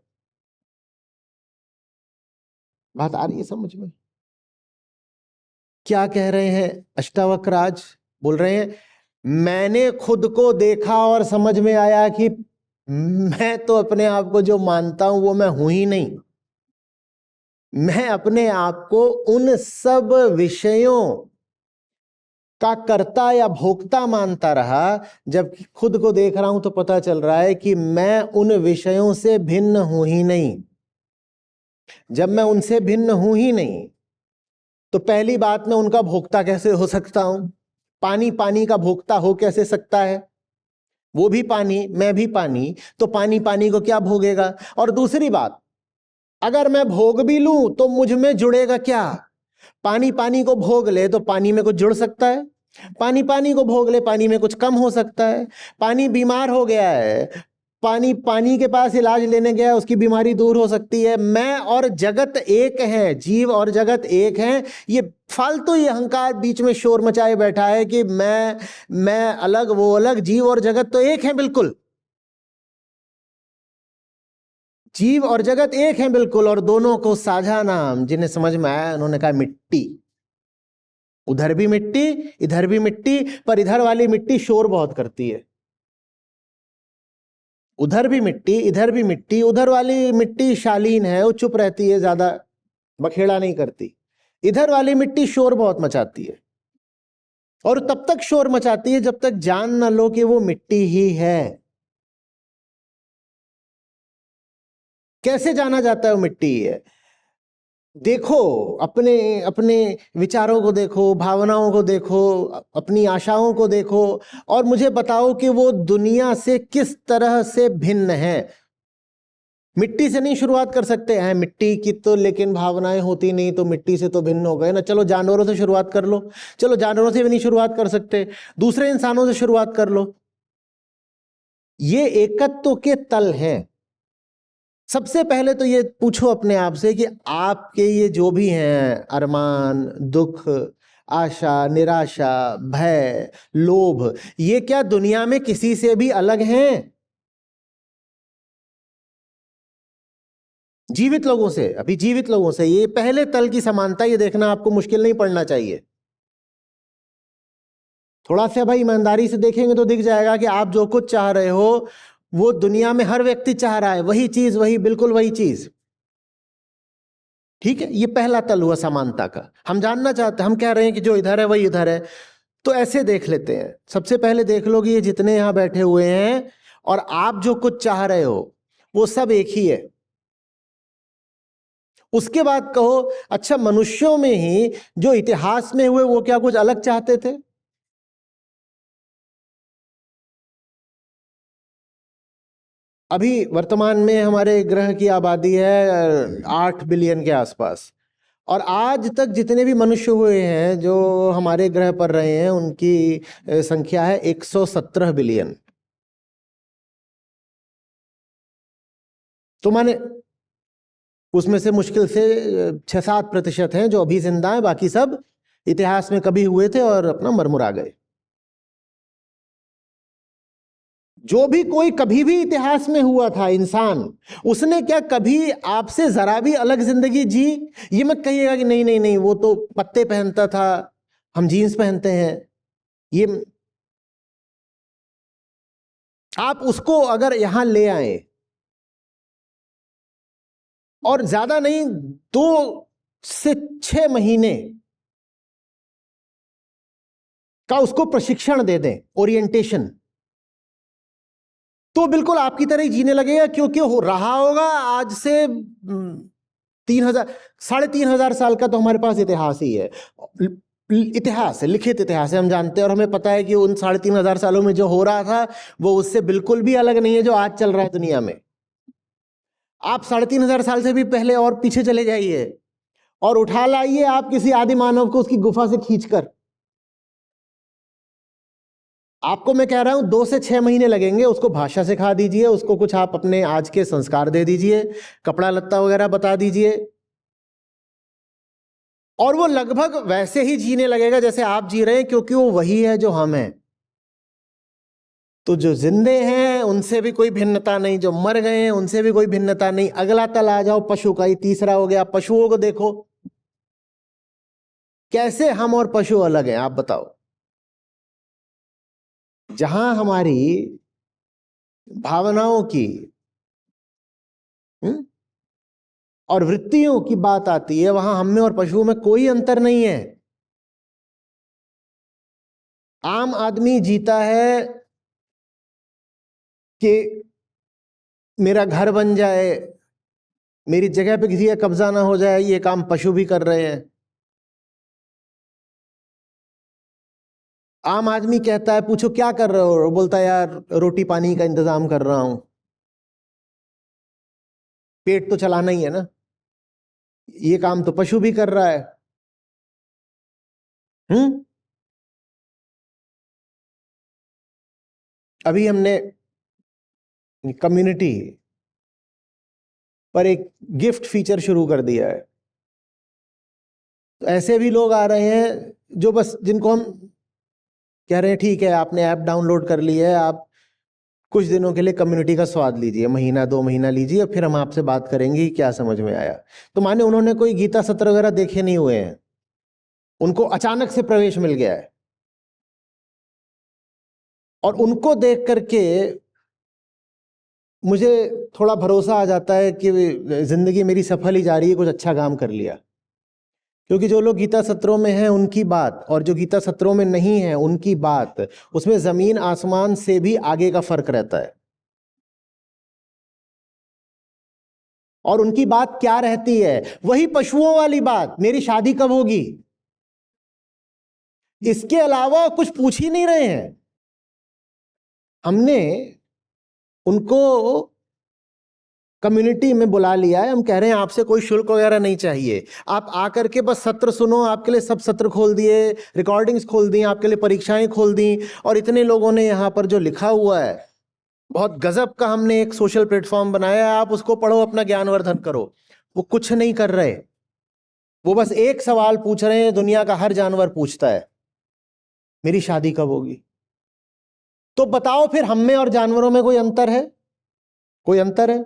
बात आ रही है समझ में? क्या कह रहे हैं अष्टावक्र? आज बोल रहे हैं, मैंने खुद को देखा और समझ में आया कि मैं तो अपने आप को जो मानता हूं वो मैं हूं ही नहीं। मैं अपने आप को उन सब विषयों का कर्ता या भोक्ता मानता रहा। जब खुद को देख रहा हूं तो पता चल रहा है कि मैं उन विषयों से भिन्न हूं ही नहीं। जब मैं उनसे भिन्न हूं ही नहीं, तो पहली बात, मैं उनका भोक्ता कैसे हो सकता हूं? पानी पानी का भोक्ता हो कैसे सकता है? वो भी पानी, मैं भी पानी, तो पानी पानी को क्या भोगेगा? और दूसरी बात, अगर मैं भोग भी लूं तो मुझ में जुड़ेगा क्या? पानी पानी को भोग ले तो पानी में कुछ जुड़ सकता है, पानी पानी को भोग ले पानी में कुछ कम हो सकता है। पानी बीमार हो गया है, पानी के पास इलाज लेने गया, उसकी बीमारी दूर हो सकती है। मैं और जगत एक है, जीव और जगत एक है। ये फालतू ये अहंकार बीच में शोर मचाए बैठा है कि मैं अलग, वो अलग। जीव और जगत तो एक है बिल्कुल, जीव और जगत एक है बिल्कुल। और दोनों को साझा नाम जिन्हें समझ में आया, उन्होंने कहा मिट्टी। उधर भी मिट्टी, इधर भी मिट्टी, पर इधर वाली मिट्टी शोर बहुत करती है। उधर भी मिट्टी, इधर भी मिट्टी। उधर वाली मिट्टी शालीन है, वो चुप रहती है, ज्यादा बखेड़ा नहीं करती। इधर वाली मिट्टी शोर बहुत मचाती है, और तब तक शोर मचाती है जब तक जान ना लो कि वो मिट्टी ही है। कैसे जाना जाता है वो मिट्टी ही है? देखो, अपने अपने विचारों को देखो, भावनाओं को देखो, अपनी आशाओं को देखो, और मुझे बताओ कि वो दुनिया से किस तरह से भिन्न है। मिट्टी से नहीं शुरुआत कर सकते हैं, मिट्टी की तो लेकिन भावनाएं होती नहीं, तो मिट्टी से तो भिन्न हो गए ना। चलो जानवरों से शुरुआत कर लो, चलो जानवरों से भी नहीं शुरुआत कर सकते, दूसरे इंसानों से शुरुआत कर लो। ये एकत्व के तल हैं। सबसे पहले तो ये पूछो अपने आप से कि आपके ये जो भी हैं अरमान, दुख, आशा, निराशा, भय, लोभ, ये क्या दुनिया में किसी से भी अलग हैं? जीवित लोगों से, अभी जीवित लोगों से, ये पहले तल की समानता, ये देखना आपको मुश्किल नहीं पड़ना चाहिए। थोड़ा सा भाई ईमानदारी से देखेंगे तो दिख जाएगा कि आप जो कुछ चाह रहे हो वो दुनिया में हर व्यक्ति चाह रहा है, वही चीज, वही, बिल्कुल वही चीज। ठीक है, ये पहला तल हुआ समानता का। हम जानना चाहते हैं, हम कह रहे हैं कि जो इधर है वही इधर है, तो ऐसे देख लेते हैं। सबसे पहले देख लो कि ये जितने यहां बैठे हुए हैं और आप जो कुछ चाह रहे हो वो सब एक ही है। उसके बाद कहो, अच्छा मनुष्यों में ही जो इतिहास में हुए वो क्या कुछ अलग चाहते थे? अभी वर्तमान में हमारे ग्रह की आबादी है 8 बिलियन के आसपास, और आज तक जितने भी मनुष्य हुए हैं जो हमारे ग्रह पर रहे हैं उनकी संख्या है 117 बिलियन। तो माने उसमें से मुश्किल से 6-7% हैं जो अभी जिंदा हैं, बाकी सब इतिहास में कभी हुए थे और अपना मरमुरा गए। जो भी कोई कभी भी इतिहास में हुआ था इंसान, उसने क्या कभी आपसे जरा भी अलग जिंदगी जी? ये मत कहिएगा कि नहीं नहीं नहीं, वो तो पत्ते पहनता था, हम जीन्स पहनते हैं। ये आप उसको अगर यहां ले आए और ज्यादा नहीं 2 से 6 महीने का उसको प्रशिक्षण दे दें, ओरिएंटेशन, तो बिल्कुल आपकी तरह ही जीने लगेगा। क्योंकि हो रहा होगा आज से 3,000 3,500 साल का तो हमारे पास इतिहास ही है। इतिहास है, लिखित इतिहास है, हम जानते हैं, और हमें पता है कि उन 3,500 सालों में जो हो रहा था वो उससे बिल्कुल भी अलग नहीं है जो आज चल रहा है दुनिया में। आप 3,500 साल से भी पहले और पीछे चले जाइए और उठा लाइए आप किसी आदि मानव को उसकी गुफा से खींचकर। आपको मैं कह रहा हूं 2 से 6 महीने लगेंगे। उसको भाषा सिखा दीजिए, उसको कुछ आप अपने आज के संस्कार दे दीजिए, कपड़ा लत्ता वगैरह बता दीजिए, और वो लगभग वैसे ही जीने लगेगा जैसे आप जी रहे हैं, क्योंकि वो वही है जो हम हैं। तो जो जिंदे हैं उनसे भी कोई भिन्नता नहीं, जो मर गए हैं उनसे भी कोई भिन्नता नहीं। अगला तल आ जाओ पशु का, ही तीसरा हो गया। पशुओं को देखो, कैसे हम और पशु अलग हैं, आप बताओ। जहां हमारी भावनाओं की और वृत्तियों की बात आती है, वहां हम में और पशुओं में कोई अंतर नहीं है। आम आदमी जीता है कि मेरा घर बन जाए, मेरी जगह पे किसी का कब्जा ना हो जाए। ये काम पशु भी कर रहे हैं। आम आदमी कहता है, पूछो क्या कर रहे हो, बोलता है यार रोटी पानी का इंतजाम कर रहा हूं। पेट तो चलाना ही है ना। ये काम तो पशु भी कर रहा है। अभी हमने कम्युनिटी पर एक गिफ्ट फीचर शुरू कर दिया है। तो ऐसे भी लोग आ रहे हैं जो बस, जिनको हम कह रहे हैं ठीक है आपने ऐप डाउनलोड कर ली है, आप कुछ दिनों के लिए कम्युनिटी का स्वाद लीजिए, महीना 2 महीना लीजिए, फिर हम आपसे बात करेंगे कि क्या समझ में आया। तो माने उन्होंने कोई गीता सत्र वगैरह देखे नहीं हुए हैं, उनको अचानक से प्रवेश मिल गया है, और उनको देख करके मुझे थोड़ा भरोसा आ जाता है कि जिंदगी मेरी सफल ही जा रही है, कुछ अच्छा काम कर लिया। क्योंकि जो लोग गीता सत्रों में हैं उनकी बात, और जो गीता सत्रों में नहीं है उनकी बात, उसमें जमीन आसमान से भी आगे का फर्क रहता है। और उनकी बात क्या रहती है? वही पशुओं वाली बात, मेरी शादी कब होगी। इसके अलावा कुछ पूछ ही नहीं रहे हैं। हमने उनको कम्युनिटी में बुला लिया है, हम कह रहे हैं आपसे कोई शुल्क वगैरह नहीं चाहिए, आप आकर के बस सत्र सुनो। आपके लिए सब सत्र खोल दिए, रिकॉर्डिंग्स खोल दी, आपके लिए परीक्षाएं खोल दी। और इतने लोगों ने यहाँ पर जो लिखा हुआ है, बहुत गजब का हमने एक सोशल प्लेटफॉर्म बनाया है, आप उसको पढ़ो, अपना ज्ञानवर्धन करो। वो कुछ नहीं कर रहे, वो बस एक सवाल पूछ रहे हैं, दुनिया का हर जानवर पूछता है, मेरी शादी कब होगी। तो बताओ फिर हम में और जानवरों में कोई अंतर है? कोई अंतर है?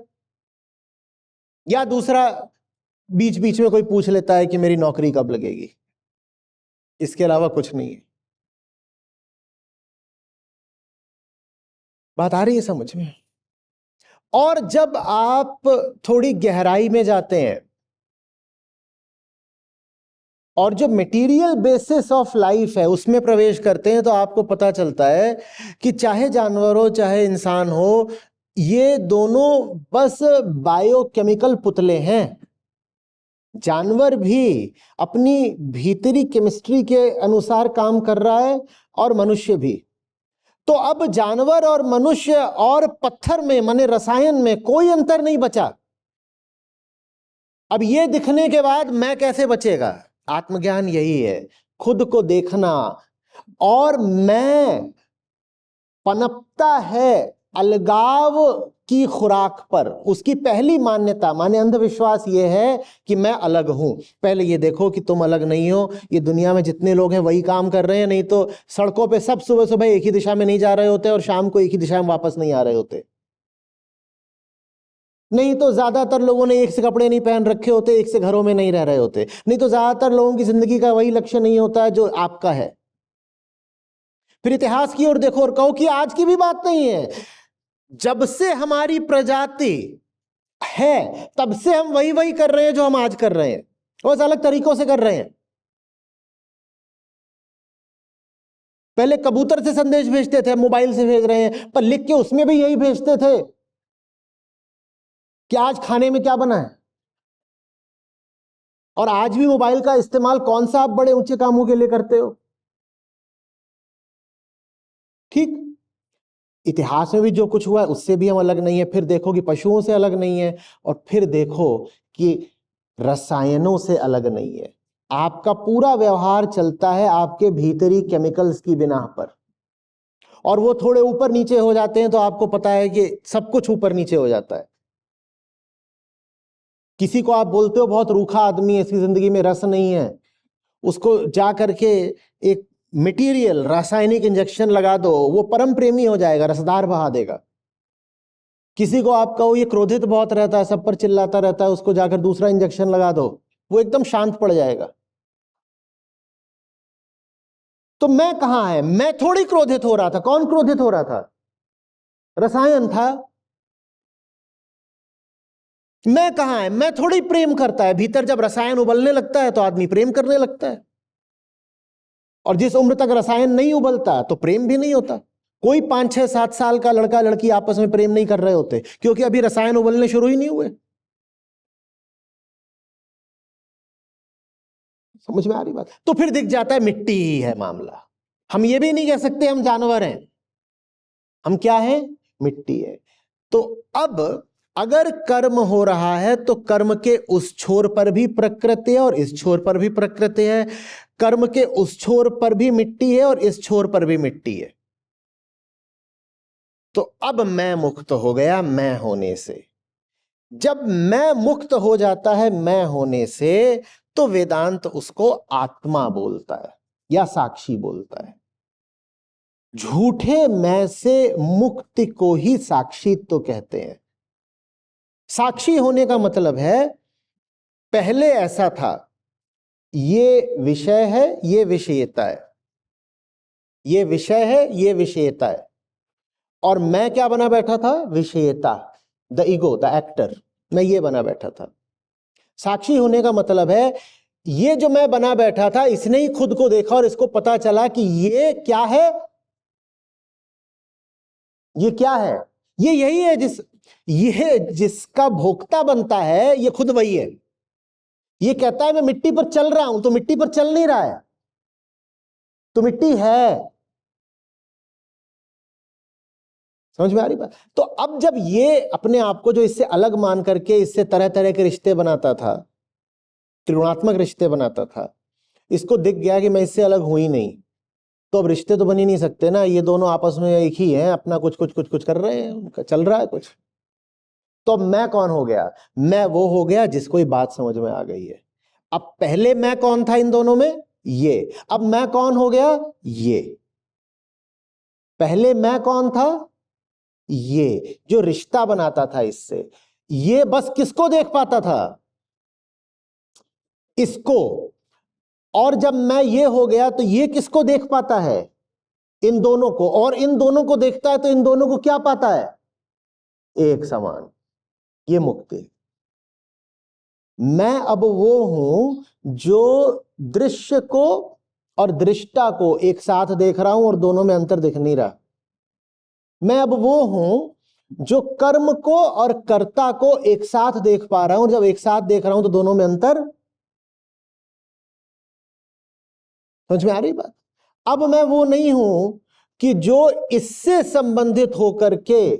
या दूसरा, बीच बीच में कोई पूछ लेता है कि मेरी नौकरी कब लगेगी। इसके अलावा कुछ नहीं है। बात आ रही है समझ में? और जब आप थोड़ी गहराई में जाते हैं और जो मटेरियल बेसिस ऑफ लाइफ है उसमें प्रवेश करते हैं, तो आपको पता चलता है कि चाहे जानवर हो चाहे इंसान हो, ये दोनों बस बायोकेमिकल पुतले हैं। जानवर भी अपनी भीतरी केमिस्ट्री के अनुसार काम कर रहा है, और मनुष्य भी। तो अब जानवर और मनुष्य और पत्थर में, माने रसायन में, कोई अंतर नहीं बचा। अब ये दिखने के बाद मैं कैसे बचेगा? आत्मज्ञान यही है, खुद को देखना। और मैं पनपता है अलगाव की खुराक पर। उसकी पहली मान्यता, माने अंधविश्वास, ये है कि मैं अलग हूं। पहले ये देखो कि तुम अलग नहीं हो। ये दुनिया में जितने लोग हैं वही काम कर रहे हैं, नहीं तो सड़कों पे सब सुबह सुबह एक ही दिशा में नहीं जा रहे होते और शाम को एक ही दिशा में वापस नहीं आ रहे होते। नहीं तो ज्यादातर लोगों ने एक से कपड़े नहीं पहन रखे होते, एक से घरों में नहीं रह रहे होते। नहीं तो ज्यादातर लोगों की जिंदगी का वही लक्ष्य नहीं होता है जो आपका है। फिर इतिहास की ओर देखो और कहो कि आज की भी बात नहीं है। जब से हमारी प्रजाति है तब से हम वही वही कर रहे हैं जो हम आज कर रहे हैं, बस अलग तरीकों से कर रहे हैं। पहले कबूतर से संदेश भेजते थे, मोबाइल से भेज रहे हैं, पर लिख के उसमें भी यही भेजते थे कि आज खाने में क्या बना है। और आज भी मोबाइल का इस्तेमाल कौन सा आप बड़े ऊंचे कामों के लिए करते हो? ठीक, इतिहास में भी जो कुछ हुआ है उससे भी हम अलग नहीं है। फिर देखो कि पशुओं से अलग नहीं है, और फिर देखो कि रसायनों से अलग नहीं है। आपका पूरा व्यवहार चलता है आपके भीतरी केमिकल्स की बिना पर, और वो थोड़े ऊपर नीचे हो जाते हैं तो आपको पता है कि सब कुछ ऊपर नीचे हो जाता है। किसी को आप बोलते हो बहुत रूखा आदमी है, इसकी जिंदगी में रस नहीं है, उसको जा करके एक मटेरियल रासायनिक इंजेक्शन लगा दो, वो परम प्रेमी हो जाएगा, रसदार बहा देगा। किसी को आप कहो ये क्रोधित बहुत रहता है, सब पर चिल्लाता रहता है, उसको जाकर दूसरा इंजेक्शन लगा दो, वो एकदम शांत पड़ जाएगा। तो मैं कहां है? मैं थोड़ी क्रोधित हो रहा था। कौन क्रोधित हो रहा था? रसायन था। मैं कहां है? मैं थोड़ी प्रेम करता है। भीतर जब रसायन उबलने लगता है तो आदमी प्रेम करने लगता है, और जिस उम्र तक रसायन नहीं उबलता तो प्रेम भी नहीं होता। कोई 5, 6, 7 साल का लड़का लड़की आपस में प्रेम नहीं कर रहे होते, क्योंकि अभी रसायन उबलने शुरू ही नहीं हुए। समझ में आ रही बात? तो फिर दिख जाता है मिट्टी ही है मामला। हम ये भी नहीं कह सकते हम जानवर हैं। हम क्या हैं? मिट्टी है। तो अब अगर कर्म हो रहा है तो कर्म के उस छोर पर भी प्रकृति है और इस छोर पर भी प्रकृति है। कर्म के उस छोर पर भी मिट्टी है और इस छोर पर भी मिट्टी है। तो अब मैं मुक्त हो गया मैं होने से। जब मैं मुक्त हो जाता है मैं होने से, तो वेदांत उसको आत्मा बोलता है या साक्षी बोलता है। झूठे मैं से मुक्ति को ही साक्षी तो कहते हैं। साक्षी होने का मतलब है पहले ऐसा था, ये विषय है, ये विषयता है, ये विषय है, ये विषयता है, और मैं क्या बना बैठा था? विषयता, द ईगो, द एक्टर, मैं ये बना बैठा था। साक्षी होने का मतलब है ये जो मैं बना बैठा था इसने ही खुद को देखा और इसको पता चला कि ये क्या है, ये क्या है, ये यही है ये जिसका भोक्ता बनता है, ये खुद वही है। ये कहता है मैं मिट्टी पर चल रहा हूं, तो मिट्टी पर चल नहीं रहा है, तो मिट्टी है। समझ में आ रही बात? तो अब जब ये अपने आप को जो इससे अलग मान करके इससे तरह तरह के रिश्ते बनाता था, त्रिगुणात्मक रिश्ते बनाता था, इसको दिख गया कि मैं इससे अलग हूं ही नहीं, तो अब रिश्ते तो बन ही नहीं सकते ना, ये दोनों आपस में एक ही हैं, अपना कुछ कुछ कुछ कुछ कर रहे हैं, उनका चल रहा है कुछ। तो अब मैं कौन हो गया? मैं वो हो गया जिसको ये बात समझ में आ गई है। अब पहले मैं कौन था इन दोनों में? ये। अब मैं कौन हो गया? ये। पहले मैं कौन था? ये जो रिश्ता बनाता था इससे, ये बस किसको देख पाता था? इसको। और जब मैं ये हो गया तो ये किसको देख पाता है? इन दोनों को। और इन दोनों को देखता है तो इन दोनों को क्या पाता है? एक समान। ये मुक्ति। मैं अब वो हूं जो दृश्य को और दृष्टा को एक साथ देख रहा हूं और दोनों में अंतर दिख नहीं रहा। मैं अब वो हूं जो कर्म को और कर्ता को एक साथ देख पा रहा हूं। जब एक साथ देख रहा हूं तो दोनों में अंतर। समझ में आ रही बात? अब मैं वो नहीं हूं कि जो इससे संबंधित होकर के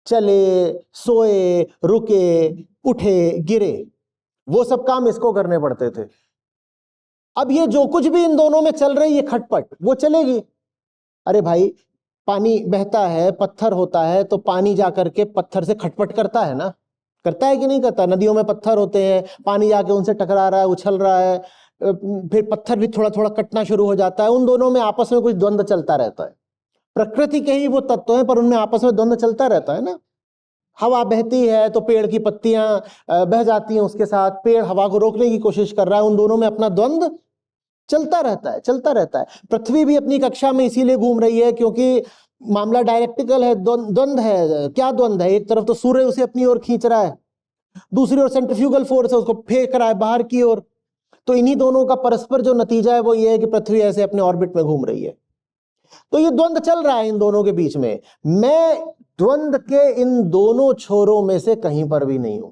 चले, सोए, रुके, उठे, गिरे, वो सब काम इसको करने पड़ते थे। अब ये जो कुछ भी इन दोनों में चल रही है खटपट, वो चलेगी। अरे भाई, पानी बहता है, पत्थर होता है, तो पानी जाकर के पत्थर से खटपट करता है ना? करता है कि नहीं करता? नदियों में पत्थर होते हैं, पानी जाके उनसे टकरा रहा है, उछल रहा है, फिर पत्थर भी थोड़ा थोड़ा कटना शुरू हो जाता है। उन दोनों में आपस में कुछ द्वंद्व चलता रहता है। प्रकृति के ही वो तत्व हैं, पर उनमें आपस में द्वंद्व चलता रहता है ना। हवा बहती है तो पेड़ की पत्तियां बह जाती हैं उसके साथ, पेड़ हवा को रोकने की कोशिश कर रहा है, उन दोनों में अपना द्वंद्व चलता रहता है, चलता रहता है। पृथ्वी भी अपनी कक्षा में इसीलिए घूम रही है क्योंकि मामला डायरेक्टिकल है, द्वंद्व है। क्या द्वंद्व है? एक तरफ तो सूर्य उसे अपनी ओर खींच रहा है, दूसरी ओर सेंट्रीफ्यूगल फोर्स है, उसको फेंक रहा है बाहर की ओर। तो इन्हीं दोनों का परस्पर जो नतीजा है वो ये है कि पृथ्वी ऐसे अपने ऑर्बिट में घूम रही है। तो ये द्वंद्व चल रहा है इन दोनों के बीच में। मैं द्वंद्व के इन दोनों छोरों में से कहीं पर भी नहीं हूं।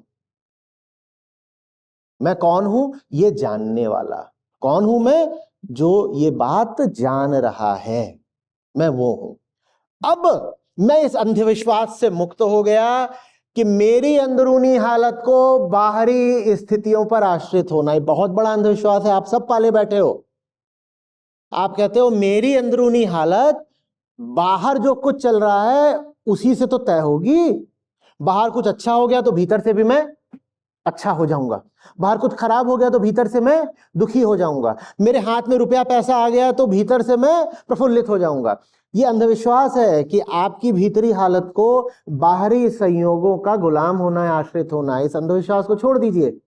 मैं कौन हूं? ये जानने वाला। कौन हूं मैं? जो ये बात जान रहा है, मैं वो हूं। अब मैं इस अंधविश्वास से मुक्त हो गया कि मेरी अंदरूनी हालत को बाहरी स्थितियों पर आश्रित होना। ये बहुत बड़ा अंधविश्वास है, आप सब पाले बैठे हो। आप कहते हो मेरी अंदरूनी हालत बाहर जो कुछ चल रहा है उसी से तो तय होगी। बाहर कुछ अच्छा हो गया तो भीतर से भी मैं अच्छा हो जाऊंगा, बाहर कुछ खराब हो गया तो भीतर से मैं दुखी हो जाऊंगा, मेरे हाथ में रुपया पैसा आ गया तो भीतर से मैं प्रफुल्लित हो जाऊंगा। ये अंधविश्वास है कि आपकी भीतरी हालत को बाहरी संयोगों का गुलाम होना है, आश्रित होना है। इस अंधविश्वास को छोड़ दीजिए।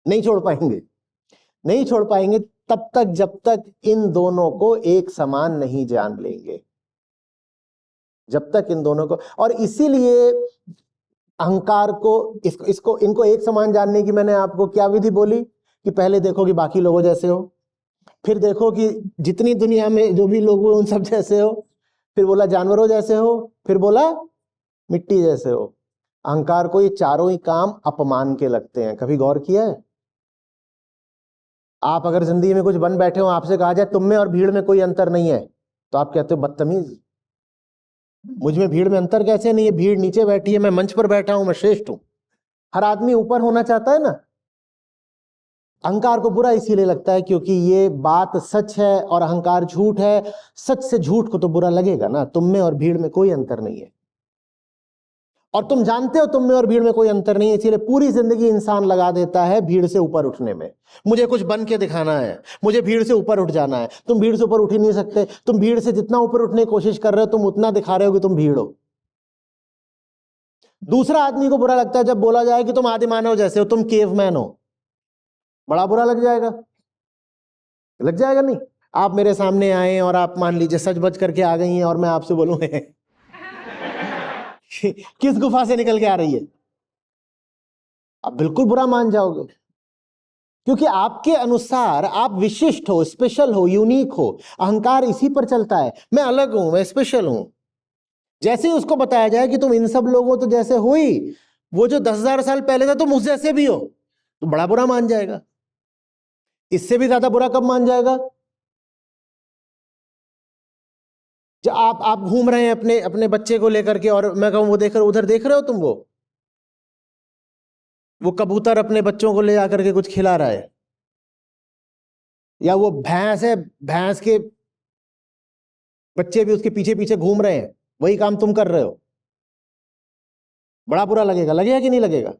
नहीं छोड़ पाएंगे, नहीं छोड़ पाएंगे तब तक जब तक इन दोनों को एक समान नहीं जान लेंगे, जब तक इन दोनों को। और इसीलिए अहंकार को इनको एक समान जानने की मैंने आपको क्या विधि बोली कि पहले देखो कि बाकी लोगों जैसे हो, फिर देखो कि जितनी दुनिया में जो भी लोग हो उन सब जैसे हो, फिर बोला जानवरों जैसे हो, फिर बोला मिट्टी जैसे हो। अहंकार को ये चारों ही काम अपमान के लगते हैं। कभी गौर किया है? आप अगर जिंदगी में कुछ बन बैठे हो, आपसे कहा जाए तुम में और भीड़ में कोई अंतर नहीं है, तो आप कहते हो बदतमीज, मुझ में भीड़ में अंतर कैसे नहीं है? भीड़ नीचे बैठी है, मैं मंच पर बैठा हूं, मैं श्रेष्ठ हूं। हर आदमी ऊपर होना चाहता है ना। अहंकार को बुरा इसीलिए लगता है क्योंकि ये बात सच है और अहंकार झूठ है। सच से झूठ को तो बुरा लगेगा ना। तुम में और भीड़ में कोई अंतर नहीं है, और तुम जानते हो तुम में और भीड़ में कोई अंतर नहीं है, इसीलिए पूरी जिंदगी इंसान लगा देता है भीड़ से ऊपर उठने में। मुझे कुछ बन के दिखाना है, मुझे भीड़ से ऊपर उठ जाना है। तुम भीड़ से ऊपर उठ ही नहीं सकते। तुम भीड़ से जितना ऊपर उठने की कोशिश कर रहे हो, तुम उतना दिखा रहे हो कि तुम भीड़ हो। दूसरा आदमी को बुरा लगता है जब बोला जाए कि तुम आदि मानव जैसे हो, तुम केवमैन हो। बड़ा बुरा लग जाएगा, लग जाएगा नहीं? आप मेरे सामने आए और आप मान लीजिए सच बच करके आ गई हैं और मैं आपसे बोलूं किस गुफा से निकल के आ रही है, आप बिल्कुल बुरा मान जाओगे, क्योंकि आपके अनुसार आप विशिष्ट हो, स्पेशल हो, यूनिक हो। अहंकार इसी पर चलता है, मैं अलग हूं, मैं स्पेशल हूं। जैसे ही उसको बताया जाए कि तुम इन सब लोगों तो जैसे हो ही, वो जो 10,000 साल पहले था तुम उस जैसे भी हो, तो बड़ा बुरा मान जाएगा। इससे भी ज्यादा बुरा कब मान जाएगा? जब आप घूम रहे हैं अपने अपने बच्चे को लेकर के, और मैं कहूं वो देख रहे, उधर देख रहे हो तुम, वो कबूतर अपने बच्चों को ले जाकर के कुछ खिला रहा है, या वो भैंस है, भैंस के बच्चे भी उसके पीछे पीछे घूम रहे हैं, वही काम तुम कर रहे हो। बड़ा बुरा लगेगा, लगेगा कि नहीं लगेगा?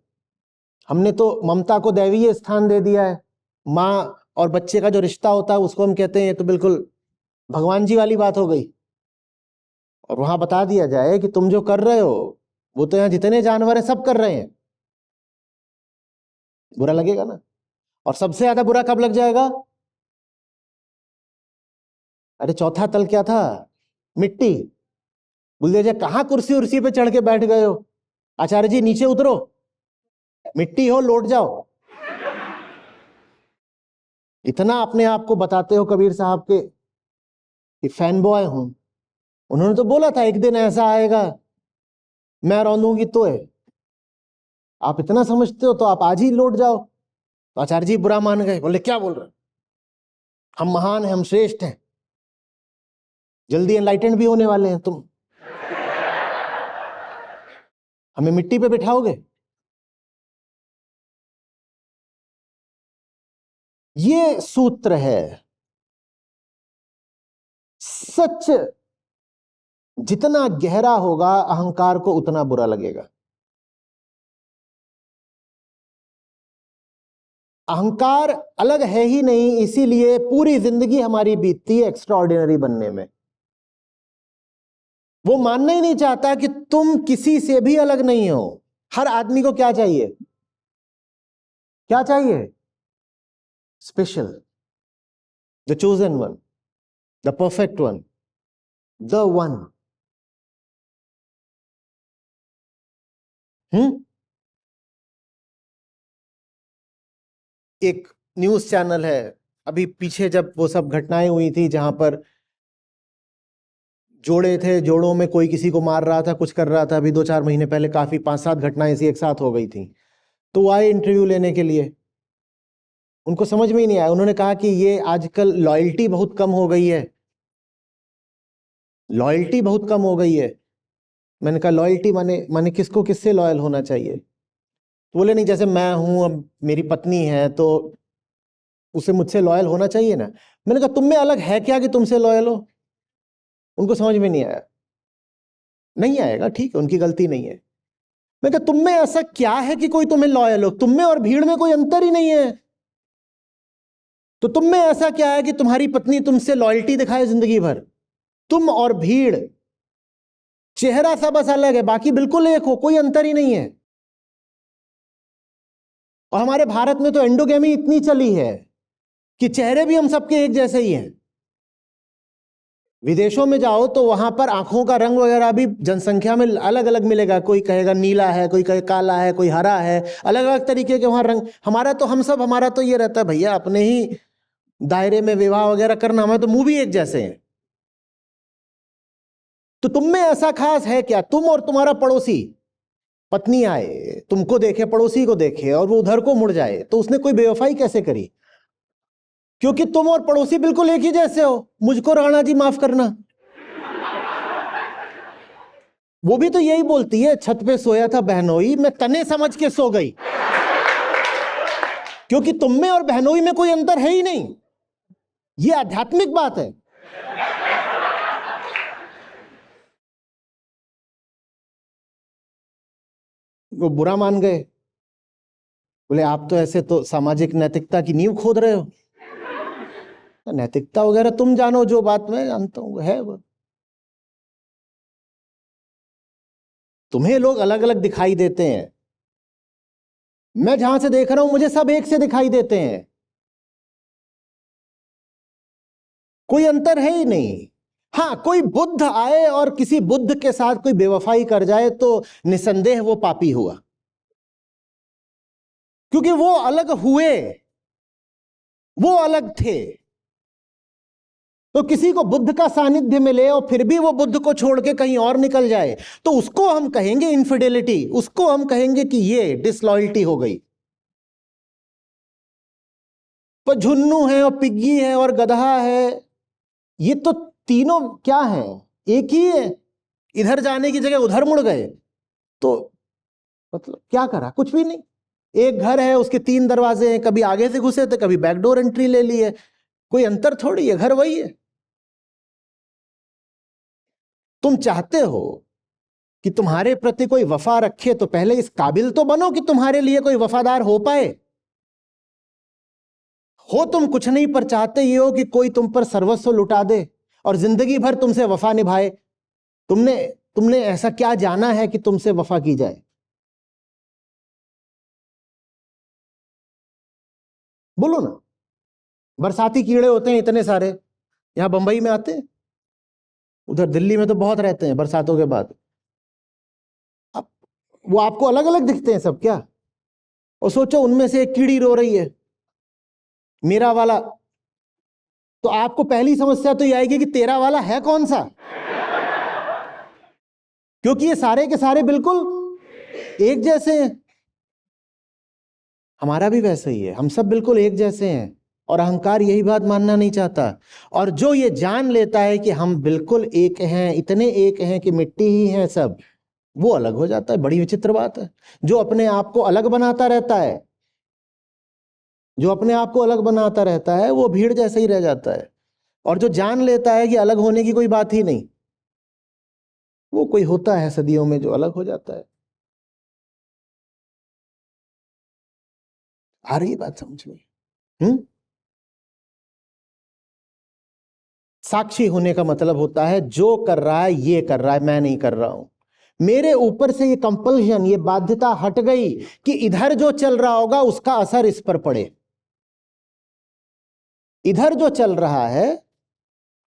हमने तो ममता को दैवीय स्थान दे दिया है। माँ और बच्चे का जो रिश्ता होता है उसको हम कहते हैं ये तो बिल्कुल भगवान जी वाली बात हो गई। और वहां बता दिया जाए कि तुम जो कर रहे हो वो तो यहाँ जितने जानवर हैं सब कर रहे हैं, बुरा लगेगा ना। और सबसे ज्यादा बुरा कब लग जाएगा? अरे चौथा तल क्या था? मिट्टी। बोल दिया जाए कहां कुर्सी उर्सी पे चढ़ के बैठ गए हो, आचार्य जी नीचे उतरो, मिट्टी हो लौट जाओ। इतना अपने आप को बताते हो कबीर साहब के फैन बॉय हूं। उन्होंने तो बोला था एक दिन ऐसा आएगा मैं रौंदूंगी तो है। आप इतना समझते हो तो आप आज ही लौट जाओ। तो आचार्य जी बुरा मान गए, बोले क्या बोल रहे, हम महान हैं, हम श्रेष्ठ हैं, जल्दी एनलाइटेंड भी होने वाले हैं, तुम हमें मिट्टी पे बिठाओगे। ये सूत्र है। सच जितना गहरा होगा अहंकार को उतना बुरा लगेगा। अहंकार अलग है ही नहीं, इसीलिए पूरी जिंदगी हमारी बीतती है एक्स्ट्राऑर्डिनरी बनने में। वो मानना ही नहीं चाहता कि तुम किसी से भी अलग नहीं हो। हर आदमी को क्या चाहिए? क्या चाहिए? Special, the chosen one, the perfect one, the one. एक न्यूज चैनल है, अभी पीछे जब वो सब घटनाएं हुई थी जहां पर जोड़े थे, जोड़ों में कोई किसी को मार रहा था, कुछ कर रहा था, अभी 2-4 महीने पहले काफी 5-7 घटनाएं ऐसी एक साथ हो गई थी। तो वो आए इंटरव्यू लेने के लिए, उनको समझ में ही नहीं आया। उन्होंने कहा कि ये आजकल लॉयल्टी बहुत कम हो गई है, लॉयल्टी बहुत कम हो गई है। मैंने कहा लॉयल्टी माने माने किसको किससे लॉयल होना चाहिए? तो बोले नहीं, जैसे मैं हूं, अब मेरी पत्नी है तो उसे मुझसे लॉयल होना चाहिए ना। मैंने कहा तुम में अलग है क्या कि तुमसे लॉयल हो? उनको समझ में नहीं आया। नहीं आएगा, ठीक है, उनकी गलती नहीं है। मैं कहा तुम में ऐसा क्या है कि कोई तुम्हें लॉयल हो? तुम में और भीड़ में कोई अंतर ही नहीं है। तो तुम में ऐसा क्या है कि तुम्हारी पत्नी तुमसे लॉयल्टी दिखाए जिंदगी भर? तुम और भीड़, चेहरा सा बस अलग है, बाकी बिल्कुल एक हो, कोई अंतर ही नहीं है। और हमारे भारत में तो एंडोगेमी इतनी चली है कि चेहरे भी हम सबके एक जैसे ही हैं। विदेशों में जाओ तो वहां पर आंखों का रंग वगैरह भी जनसंख्या में अलग अलग मिलेगा। कोई कहेगा नीला है, कोई कहे काला है, कोई हरा है, अलग अलग तरीके के वहां रंग। हमारा तो ये रहता है भैया अपने ही दायरे में विवाह वगैरह करना, हमें तो मुंह भी एक जैसे हैं। तो तुम में ऐसा खास है क्या? तुम और तुम्हारा पड़ोसी, पत्नी आए, तुमको देखे, पड़ोसी को देखे और वो उधर को मुड़ जाए, तो उसने कोई बेवफाई कैसे करी? क्योंकि तुम और पड़ोसी बिल्कुल एक ही जैसे हो। मुझको राणा जी माफ करना, वो भी तो यही बोलती है, छत पे सोया था बहनोई, मैं तने समझ के सो गई। क्योंकि तुम में और बहनोई में कोई अंतर है ही नहीं। ये आध्यात्मिक बात है। वो बुरा मान गए, बोले आप तो ऐसे तो सामाजिक नैतिकता की नींव खोद रहे हो। नैतिकता वगैरह तुम जानो, जो बात मैं जानता हूं है वो। तुम्हें लोग अलग अलग दिखाई देते हैं, मैं जहां से देख रहा हूं मुझे सब एक से दिखाई देते हैं, कोई अंतर है ही नहीं। हाँ, कोई बुद्ध आए और किसी बुद्ध के साथ कोई बेवफाई कर जाए तो निसंदेह वो पापी हुआ, क्योंकि वो अलग हुए, वो अलग थे। तो किसी को बुद्ध का सानिध्य मिले और फिर भी वो बुद्ध को छोड़ के कहीं और निकल जाए, तो उसको हम कहेंगे इनफिडेलिटी, उसको हम कहेंगे कि ये डिसलॉयल्टी हो गई। पर झुन्नू है और पिग्गी है और गधा है, ये तो तीनों क्या है? एक ही है। इधर जाने की जगह उधर मुड़ गए, तो मतलब क्या करा? कुछ भी नहीं। एक घर है, उसके 3 दरवाजे हैं, कभी आगे से घुसे थे, कभी बैकडोर एंट्री ले ली है, कोई अंतर थोड़ी है, घर वही है। तुम चाहते हो कि तुम्हारे प्रति कोई वफा रखे, तो पहले इस काबिल तो बनो कि तुम्हारे लिए कोई वफादार हो पाए। हो तुम कुछ नहीं, पर चाहते ये हो कि कोई तुम पर सर्वस्व लुटा दे और जिंदगी भर तुमसे वफा निभाए। तुमने तुमने ऐसा क्या जाना है कि तुमसे वफा की जाए? बोलो ना। बरसाती कीड़े होते हैं इतने सारे, यहां बंबई में आते हैं, उधर दिल्ली में तो बहुत रहते हैं बरसातों के बाद। अब वो आपको अलग अलग दिखते हैं सब क्या? और सोचो उनमें से एक कीड़ी रो रही है, मेरा वाला, तो आपको पहली समस्या तो ये आएगी कि तेरा वाला है कौन सा? क्योंकि ये सारे के सारे बिल्कुल एक जैसे हैं। हमारा भी वैसे ही है, हम सब बिल्कुल एक जैसे हैं, और अहंकार यही बात मानना नहीं चाहता। और जो ये जान लेता है कि हम बिल्कुल एक हैं, इतने एक हैं कि मिट्टी ही हैं सब, वो अलग हो जाता है। बड़ी विचित्र बात है। जो अपने आप को अलग बनाता रहता है, जो अपने आप को अलग बनाता रहता है, वो भीड़ जैसे ही रह जाता है। और जो जान लेता है कि अलग होने की कोई बात ही नहीं, वो कोई होता है सदियों में जो अलग हो जाता है। आ रही बात समझ में? साक्षी होने का मतलब होता है जो कर रहा है ये कर रहा है, मैं नहीं कर रहा हूं। मेरे ऊपर से ये कंपल्शन, ये बाध्यता हट गई कि इधर जो चल रहा होगा उसका असर इस पर पड़े। इधर जो चल रहा है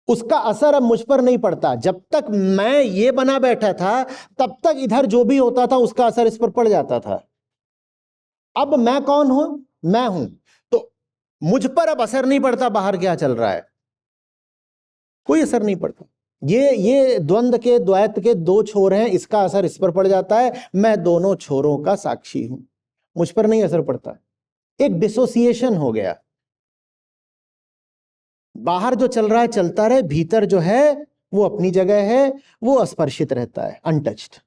उसका असर अब मुझ पर नहीं पड़ता। जब तक मैं ये बना बैठा था तब तक इधर जो भी होता था उसका असर इस पर पड़ जाता था। अब मैं कौन हूं? मैं हूं, तो मुझ पर अब असर नहीं पड़ता बाहर क्या चल रहा है, कोई असर नहीं पड़ता। ये द्वंद्व के, द्वैत के 2 छोर हैं, इसका असर इस पर पड़ जाता है। मैं दोनों छोरों का साक्षी हूं, मुझ पर नहीं असर पड़ता। एक डिसोसिएशन हो गया। बाहर जो चल रहा है चलता रहे, भीतर जो है वो अपनी जगह है, वो अस्पर्शित रहता है, अनटच्ड।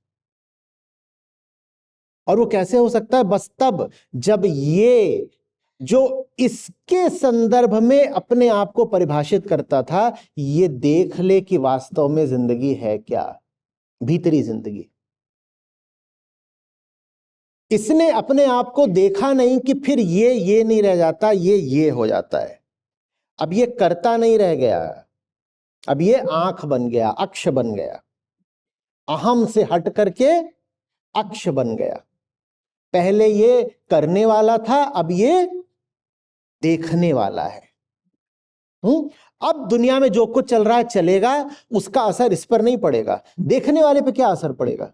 और वो कैसे हो सकता है? बस तब जब ये जो इसके संदर्भ में अपने आप को परिभाषित करता था, ये देख ले कि वास्तव में जिंदगी है क्या, भीतरी जिंदगी। इसने अपने आप को देखा नहीं कि फिर ये नहीं रह जाता, ये हो जाता है। अब ये कर्ता नहीं रह गया, अब ये आंख बन गया, अक्ष बन गया, अहम से हट करके अक्ष बन गया। पहले ये करने वाला था, अब ये देखने वाला है। अब दुनिया में जो कुछ चल रहा है चलेगा, उसका असर इस पर नहीं पड़ेगा। देखने वाले पे क्या असर पड़ेगा?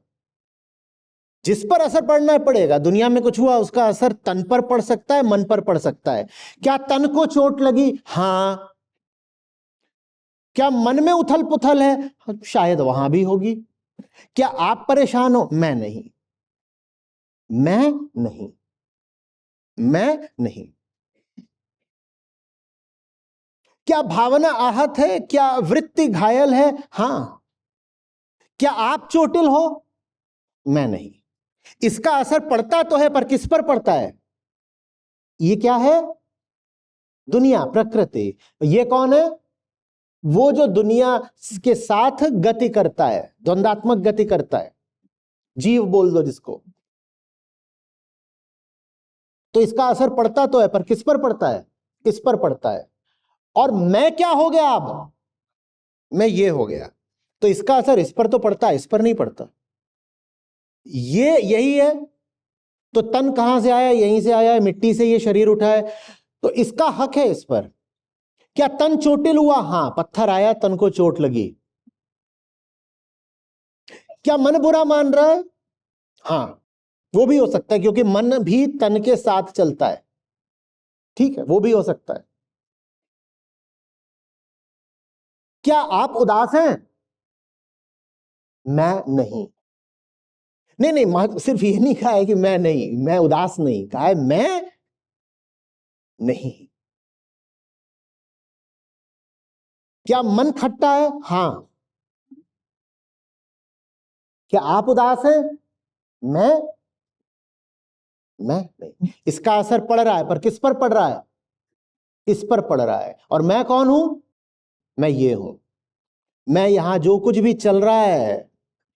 जिस पर असर पड़ना पड़ेगा। दुनिया में कुछ हुआ, उसका असर तन पर पड़ सकता है, मन पर पड़ सकता है। क्या तन को चोट लगी? हां। क्या मन में उथल पुथल है? शायद वहां भी होगी। क्या आप परेशान हो? मैं नहीं, मैं नहीं, मैं नहीं। क्या भावना आहत है? क्या वृत्ति घायल है? हां। क्या आप चोटिल हो? मैं नहीं। इसका असर पड़ता तो है, पर किस पर पड़ता है? ये क्या है? दुनिया, प्रकृति। ये कौन है? वो जो दुनिया के साथ गति करता है, द्वंदात्मक गति करता है, जीव बोल दो जिसको। तो इसका असर पड़ता तो है, पर किस पर पड़ता है? इस पर पड़ता है। और मैं क्या हो गया? अब मैं ये हो गया, तो इसका असर इस पर तो पड़ता है, इस पर नहीं पड़ता। ये यही है। तो तन कहां से आया? यहीं से आया है, मिट्टी से ये शरीर उठा है, तो इसका हक है इस पर। क्या तन चोटिल हुआ? हां, पत्थर आया, तन को चोट लगी। क्या मन बुरा मान रहा है? हां, वो भी हो सकता है, क्योंकि मन भी तन के साथ चलता है। ठीक है, वो भी हो सकता है। क्या आप उदास हैं? मैं नहीं। नहीं नहीं, सिर्फ ये नहीं कहा है कि मैं नहीं, मैं उदास नहीं, कहा है मैं नहीं। क्या मन खट्टा है? हां। क्या आप उदास हैं? मैं नहीं। इसका असर पड़ रहा है, पर किस पर पड़ रहा है? इस पर पड़ रहा है। और मैं कौन हूं? मैं ये हूं। मैं यहां जो कुछ भी चल रहा है,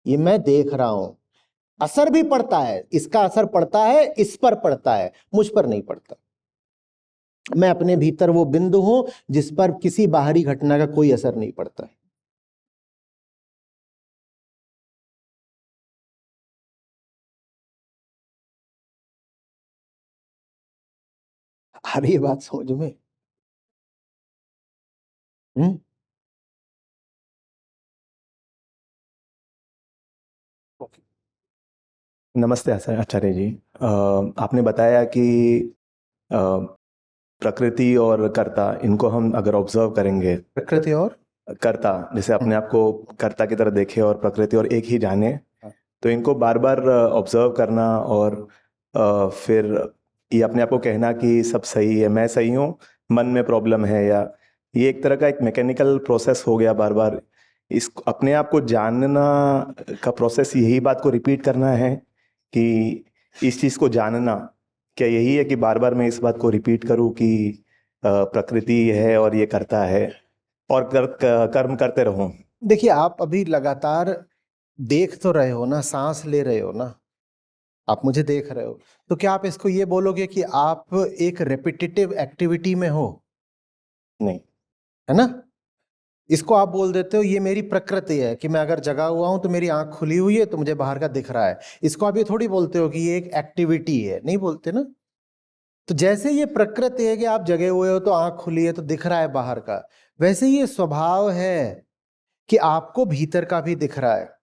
ये मैं देख रहा हूं। असर भी पड़ता है, इसका असर पड़ता है, इस पर पड़ता है, मुझ पर नहीं पड़ता। मैं अपने भीतर वो बिंदु हूं जिस पर किसी बाहरी घटना का कोई असर नहीं पड़ता। अरे ये बात समझ में? हम्म। नमस्ते आचार्य जी। आपने बताया कि अ, प्रकृति और कर्ता, इनको हम अगर ऑब्जर्व करेंगे, प्रकृति और कर्ता, जैसे अपने आप को कर्ता की तरह देखे और प्रकृति और एक ही जाने, तो इनको बार बार ऑब्जर्व करना और फिर ये अपने आप को कहना कि सब सही है, मैं सही हूँ, मन में प्रॉब्लम है, या ये एक तरह का एक मैकेनिकल प्रोसेस हो गया बार बार। इस अपने आप को जानना का प्रोसेस यही बात को रिपीट करना है कि इस चीज़ को जानना क्या यही है कि बार बार मैं इस बात को रिपीट करूं कि प्रकृति है और ये करता है और कर्म करते रहूं? देखिए, आप अभी लगातार देख तो रहे हो ना, सांस ले रहे हो ना, आप मुझे देख रहे हो, तो क्या आप इसको ये बोलोगे कि आप एक रेपिटेटिव एक्टिविटी में हो? नहीं। है ना? इसको आप बोल देते हो ये मेरी प्रकृति है, कि मैं अगर जगा हुआ हूं तो मेरी आंख खुली हुई है तो मुझे बाहर का दिख रहा है। इसको आप ये थोड़ी बोलते हो कि ये एक एक्टिविटी है, नहीं बोलते ना। तो जैसे ये प्रकृति है कि आप जगे हुए हो तो आंख खुली है तो दिख रहा है बाहर का, वैसे ये स्वभाव है कि आपको भीतर का भी दिख रहा है।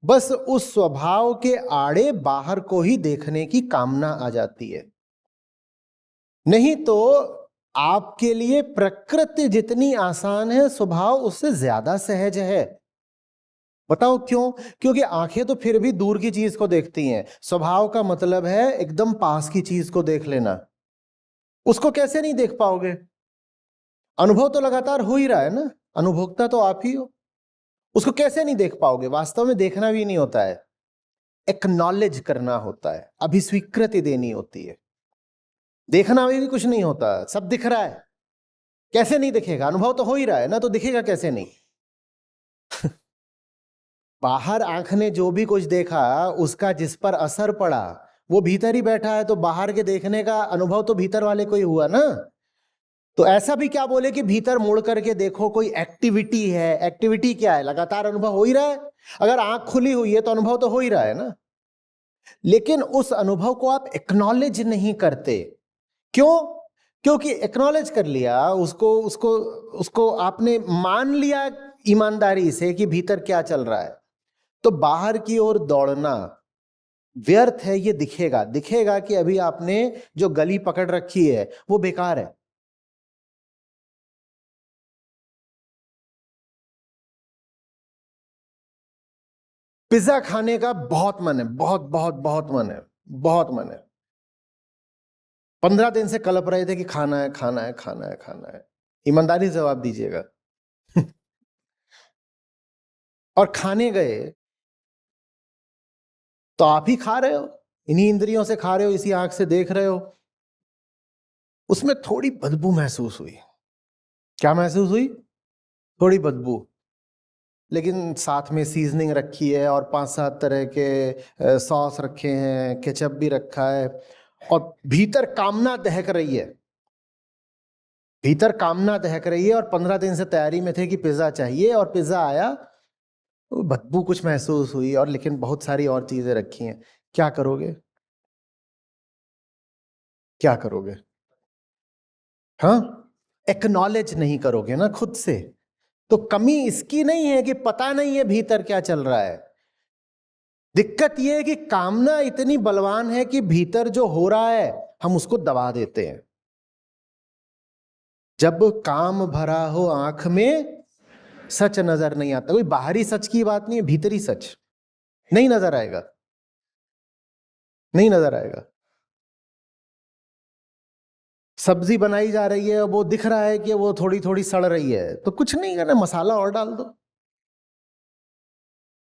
बस उस स्वभाव के आड़े बाहर को ही देखने की कामना आ जाती है। नहीं तो आपके लिए प्रकृति जितनी आसान है, स्वभाव उससे ज्यादा सहज है। बताओ क्यों? क्योंकि आंखें तो फिर भी दूर की चीज को देखती हैं, स्वभाव का मतलब है एकदम पास की चीज को देख लेना। उसको कैसे नहीं देख पाओगे? अनुभव तो लगातार हो ही रहा है ना, अनुभोक्ता तो आप ही हो। उसको कैसे नहीं देख पाओगे? वास्तव में देखना भी नहीं होता है, एक्नॉलेज करना होता है, अभिस्वीकृति देनी होती है। देखना भी कुछ नहीं होता, सब दिख रहा है। कैसे नहीं दिखेगा? अनुभव तो हो ही रहा है ना, तो दिखेगा कैसे नहीं? बाहर आंख ने जो भी कुछ देखा, उसका जिस पर असर पड़ा वो भीतर ही बैठा है, तो बाहर के देखने का अनुभव तो भीतर वाले को ही हुआ ना। तो ऐसा भी क्या बोले कि भीतर मुड़ करके देखो, कोई एक्टिविटी है। एक्टिविटी क्या है? लगातार अनुभव हो ही रहा है। अगर आंख खुली हुई है तो अनुभव तो हो ही रहा है ना, लेकिन उस अनुभव को आप एक्नॉलेज नहीं करते। क्यों? क्योंकि एक्नॉलेज कर लिया उसको उसको उसको आपने मान लिया ईमानदारी से कि भीतर क्या चल रहा है, तो बाहर की ओर दौड़ना व्यर्थ है। ये दिखेगा, दिखेगा कि अभी आपने जो गली पकड़ रखी है वो बेकार है। पिज्जा खाने का बहुत मन है, बहुत बहुत बहुत मन है, बहुत मन है। 15 दिन से कलप रहे थे कि खाना है, खाना है, खाना है, खाना है। ईमानदारी से जवाब दीजिएगा। और खाने गए तो आप ही खा रहे हो, इन्हीं इंद्रियों से खा रहे हो, इसी आंख से देख रहे हो। उसमें थोड़ी बदबू महसूस हुई। क्या महसूस हुई? थोड़ी बदबू। लेकिन साथ में सीजनिंग रखी है और 5-7 तरह के सॉस रखे हैं, केचप भी रखा है, और भीतर कामना दहक रही है। भीतर कामना दहक रही है और 15 दिन से तैयारी में थे कि पिज्जा चाहिए, और पिज्जा आया, तो बदबू कुछ महसूस हुई, और लेकिन बहुत सारी और चीजें रखी हैं। क्या करोगे? क्या करोगे? हाँ, एक्नॉलेज नहीं करोगे ना खुद से। तो कमी इसकी नहीं है कि पता नहीं है भीतर क्या चल रहा है। दिक्कत यह है कि कामना इतनी बलवान है कि भीतर जो हो रहा है हम उसको दबा देते हैं। जब काम भरा हो आंख में, सच नजर नहीं आता। कोई बाहरी सच की बात नहीं है, भीतरी सच नहीं नजर आएगा, नहीं नजर आएगा। सब्जी बनाई जा रही है, वो दिख रहा है कि वो थोड़ी थोड़ी सड़ रही है, तो कुछ नहीं करना, मसाला और डाल दो।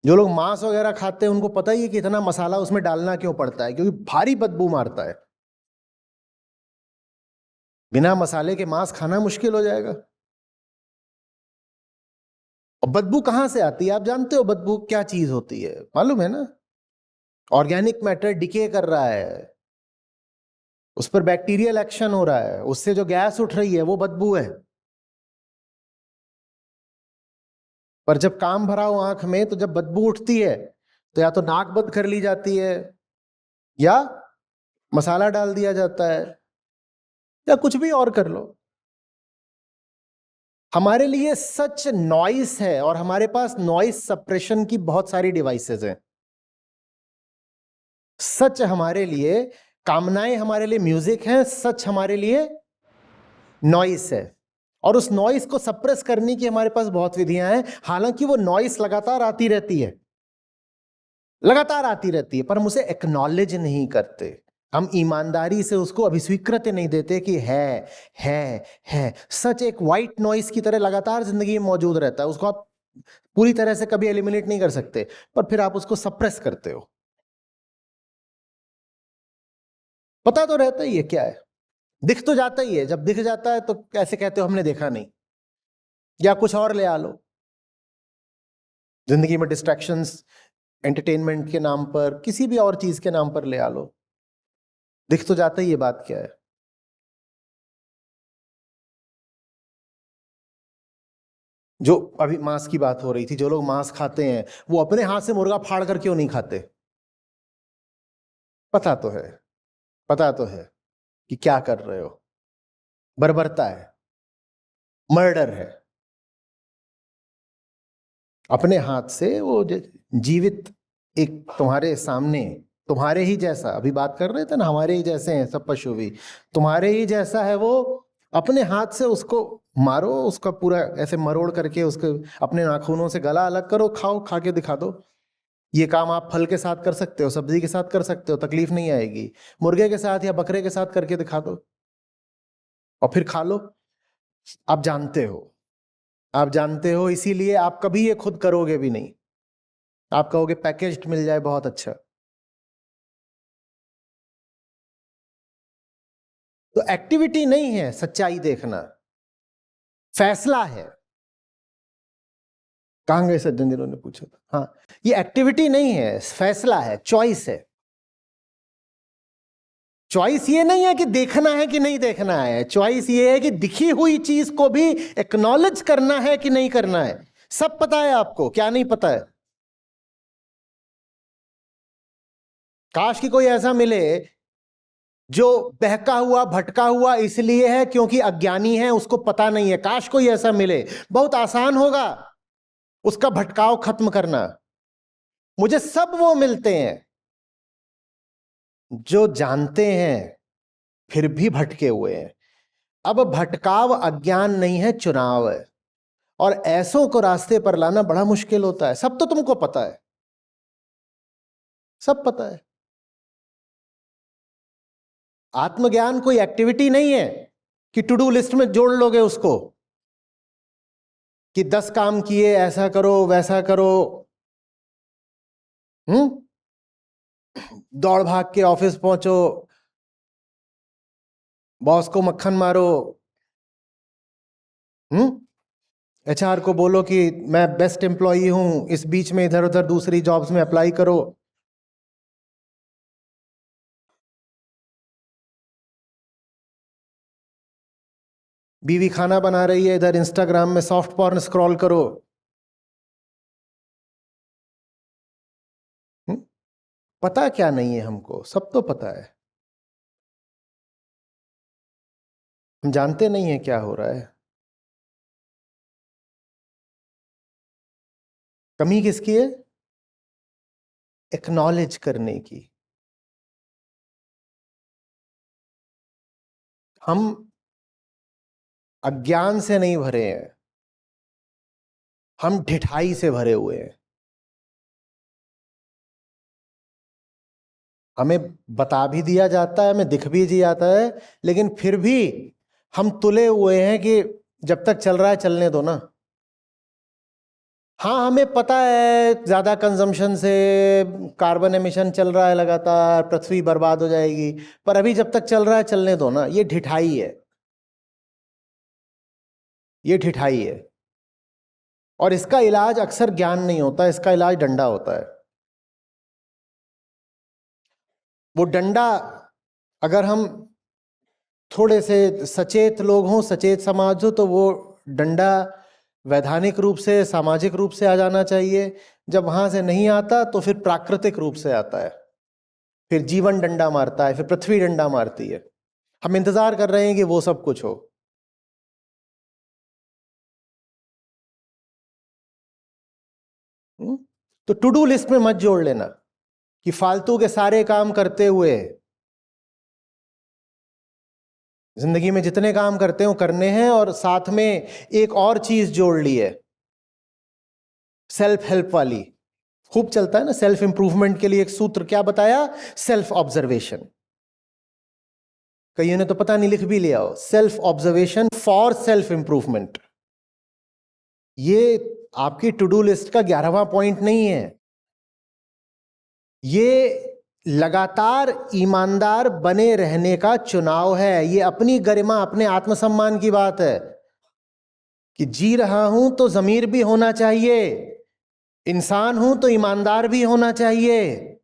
जो लोग मांस वगैरह खाते हैं उनको पता ही है कि इतना मसाला उसमें डालना क्यों पड़ता है, क्योंकि भारी बदबू मारता है। बिना मसाले के मांस खाना मुश्किल हो जाएगा। और बदबू कहां से आती है आप जानते हो? बदबू क्या चीज होती है मालूम है ना? ऑर्गेनिक मैटर डिके कर रहा है, उस पर बैक्टीरियल एक्शन हो रहा है, उससे जो गैस उठ रही है वो बदबू है। पर जब काम भरा हो आंख में, तो जब बदबू उठती है तो या तो नाक बंद कर ली जाती है, या मसाला डाल दिया जाता है, या कुछ भी और कर लो। हमारे लिए सच नॉइस है, और हमारे पास नॉइस सप्रेशन की बहुत सारी डिवाइसेस हैं। सच हमारे लिए, कामनाएं हमारे लिए म्यूजिक है, सच हमारे लिए नॉइस है। और उस नॉइस को सप्रेस करने की हमारे पास बहुत विधियां हैं। हालांकि वो नॉइस लगातार आती रहती है, लगातार आती रहती है, पर हम उसे एक्नॉलेज नहीं करते। हम ईमानदारी से उसको अभिस्वीकृति नहीं देते कि है। सच एक व्हाइट नॉइस की तरह लगातार जिंदगी में मौजूद रहता है। उसको आप पूरी तरह से कभी एलिमिनेट नहीं कर सकते, पर फिर आप उसको सप्रेस करते हो। पता तो रहता ही है क्या है, दिख तो जाता ही है। जब दिख जाता है तो कैसे कहते हो हमने देखा नहीं, या कुछ और ले आ लो। जिंदगी में डिस्ट्रैक्शंस, एंटरटेनमेंट के नाम पर, किसी भी और चीज के नाम पर ले आ लो, दिख तो जाता ही है बात क्या है। जो अभी मांस की बात हो रही थी, जो लोग मांस खाते हैं वो अपने हाथ से मुर्गा फाड़ कर क्यों नहीं खाते? पता तो है, पता तो है कि क्या कर रहे हो, बर्बरता है, मर्डर है। अपने हाथ से वो जीवित एक तुम्हारे सामने, तुम्हारे ही जैसा, अभी बात कर रहे थे ना, हमारे ही जैसे हैं सब पशु भी, तुम्हारे ही जैसा है वो, अपने हाथ से उसको मारो, उसका पूरा ऐसे मरोड़ करके उसके अपने नाखूनों से गला अलग करो, खाओ, खा के दिखा दो। ये काम आप फल के साथ कर सकते हो, सब्जी के साथ कर सकते हो, तकलीफ नहीं आएगी। मुर्गे के साथ या बकरे के साथ करके दिखा दो और फिर खा लो। आप जानते हो, आप जानते हो, इसीलिए आप कभी ये खुद करोगे भी नहीं। आप कहोगे पैकेज्ड मिल जाए बहुत अच्छा। तो एक्टिविटी नहीं है सच्चाई देखना, फैसला है। कहां गए सज्जन जिन्होंने पूछा था? हाँ, ये एक्टिविटी नहीं है, फैसला है, चॉइस है। चॉइस ये नहीं है कि देखना है कि नहीं देखना है, चॉइस ये है कि दिखी हुई चीज को भी एक्नॉलेज करना है कि नहीं करना है। सब पता है आपको, क्या नहीं पता है? काश कि कोई ऐसा मिले जो बहका हुआ भटका हुआ इसलिए है क्योंकि अज्ञानी है, उसको पता नहीं है। काश कोई ऐसा मिले, बहुत आसान होगा उसका भटकाव खत्म करना। मुझे सब वो मिलते हैं जो जानते हैं फिर भी भटके हुए हैं। अब भटकाव अज्ञान नहीं है, चुनाव है। और ऐसों को रास्ते पर लाना बड़ा मुश्किल होता है। सब तो तुमको पता है, सब पता है। आत्मज्ञान कोई एक्टिविटी नहीं है कि टू डू लिस्ट में जोड़ लोगे उसको कि 10 काम किए, ऐसा करो वैसा करो। दौड़ भाग के ऑफिस पहुंचो, बॉस को मक्खन मारो, एचआर को बोलो कि मैं बेस्ट एम्प्लॉई हूं, इस बीच में इधर उधर दूसरी जॉब्स में अप्लाई करो। बीवी खाना बना रही है, इधर इंस्टाग्राम में सॉफ्ट पॉर्न स्क्रॉल करो। पता क्या नहीं है हमको? सब तो पता है, हम जानते नहीं है क्या हो रहा है। कमी किसकी है? एक्नॉलेज करने की। हम अज्ञान से नहीं भरे हैं, हम ढिठाई से भरे हुए हैं। हमें बता भी दिया जाता है, हमें दिख भी दिया जाता है, लेकिन फिर भी हम तुले हुए हैं कि जब तक चल रहा है चलने दो ना। हाँ, हमें पता है ज्यादा कंजम्पशन से कार्बन एमिशन चल रहा है लगातार, पृथ्वी बर्बाद हो जाएगी, पर अभी जब तक चल रहा है चलने दो ना। ये ढिठाई है, ये ढिठाई है। और इसका इलाज अक्सर ज्ञान नहीं होता, इसका इलाज डंडा होता है। वो डंडा, अगर हम थोड़े से सचेत लोग हों, सचेत समाज हो, तो वो डंडा वैधानिक रूप से, सामाजिक रूप से आ जाना चाहिए। जब वहां से नहीं आता तो फिर प्राकृतिक रूप से आता है, फिर जीवन डंडा मारता है, फिर पृथ्वी डंडा मारती है। हम इंतजार कर रहे हैं कि वो सब कुछ हो। तो टू डू लिस्ट में मत जोड़ लेना कि फालतू के सारे काम करते हुए, जिंदगी में जितने काम करते हो करने हैं, और साथ में एक और चीज जोड़ ली है, सेल्फ हेल्प वाली। खूब चलता है ना सेल्फ इंप्रूवमेंट के लिए एक सूत्र, क्या बताया? Self observation. कईयों ने तो पता नहीं लिख भी लिया हो, self observation for self improvement. ये आपकी टू डू लिस्ट का 11वां पॉइंट नहीं है, ये लगातार ईमानदार बने रहने का चुनाव है। ये अपनी गरिमा, अपने आत्मसम्मान की बात है कि जी रहा हूं तो ज़मीर भी होना चाहिए, इंसान हूं तो ईमानदार भी होना चाहिए,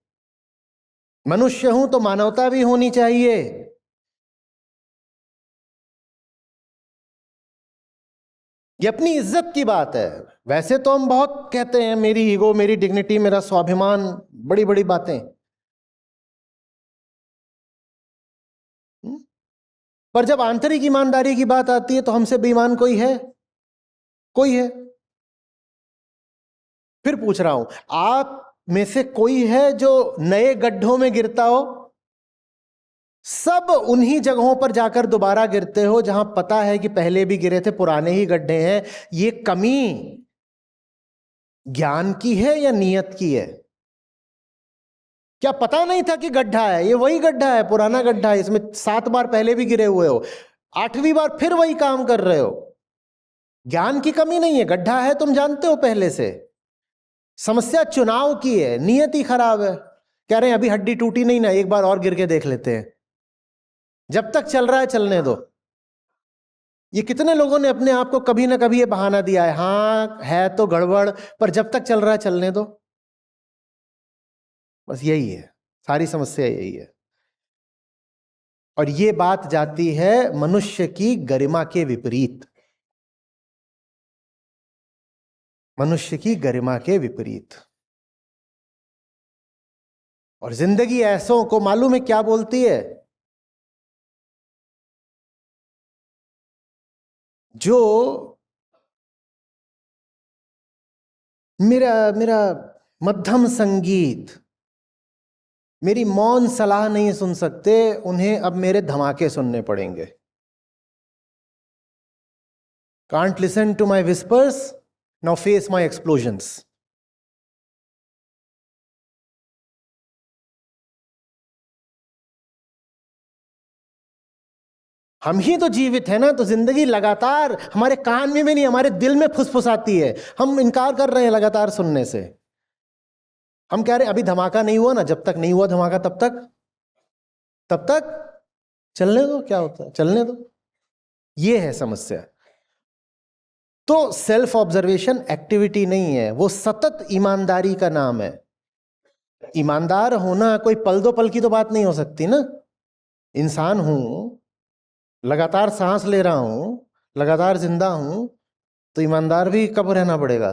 मनुष्य हूं तो मानवता भी होनी चाहिए। ये अपनी इज्जत की बात है। वैसे तो हम बहुत कहते हैं मेरी ईगो, मेरी डिग्निटी, मेरा स्वाभिमान, बड़ी बड़ी बातें। पर जब आंतरिक ईमानदारी की बात आती है तो हमसे बेईमान कोई है? कोई है? फिर पूछ रहा हूं, आप में से कोई है जो नए गड्ढों में गिरता हो? सब उन्हीं जगहों पर जाकर दोबारा गिरते हो जहां पता है कि पहले भी गिरे थे, पुराने ही गड्ढे हैं। ये कमी ज्ञान की है या नियत की है? क्या पता नहीं था कि गड्ढा है? ये वही गड्ढा है, पुराना गड्ढा है, इसमें 7 बार पहले भी गिरे हुए हो, 8वीं बार फिर वही काम कर रहे हो। ज्ञान की कमी नहीं है, गड्ढा है, तुम जानते हो पहले से। समस्या चुनाव की है, नियत ही खराब है। कह रहे हैं अभी हड्डी टूटी नहीं ना, एक बार और गिर के देख लेते हैं। जब तक चल रहा है चलने दो। ये कितने लोगों ने अपने आप को कभी ना कभी ये बहाना दिया है, हाँ है तो गड़बड़, पर जब तक चल रहा है चलने दो। बस यही है, सारी समस्या यही है। और ये बात जाती है मनुष्य की गरिमा के विपरीत, मनुष्य की गरिमा के विपरीत। और जिंदगी ऐसों को मालूम है क्या बोलती है? जो मेरा मेरा मध्यम संगीत, मेरी मौन सलाह नहीं सुन सकते, उन्हें अब मेरे धमाके सुनने पड़ेंगे। Can't listen to my whispers, now face my explosions. हम ही तो जीवित है ना, तो जिंदगी लगातार हमारे कान में भी नहीं, हमारे दिल में फुसफुसाती है। हम इनकार कर रहे हैं लगातार सुनने से। हम कह रहे हैं अभी धमाका नहीं हुआ ना, जब तक नहीं हुआ धमाका तब तक चलने दो, क्या होता है, चलने दो। ये है समस्या। तो सेल्फ ऑब्जर्वेशन एक्टिविटी नहीं है, वो सतत ईमानदारी का नाम है। ईमानदार होना कोई पल दो पल की तो बात नहीं हो सकती ना। इंसान हूं, लगातार सांस ले रहा हूं, लगातार जिंदा हूं, तो ईमानदार भी कब रहना पड़ेगा?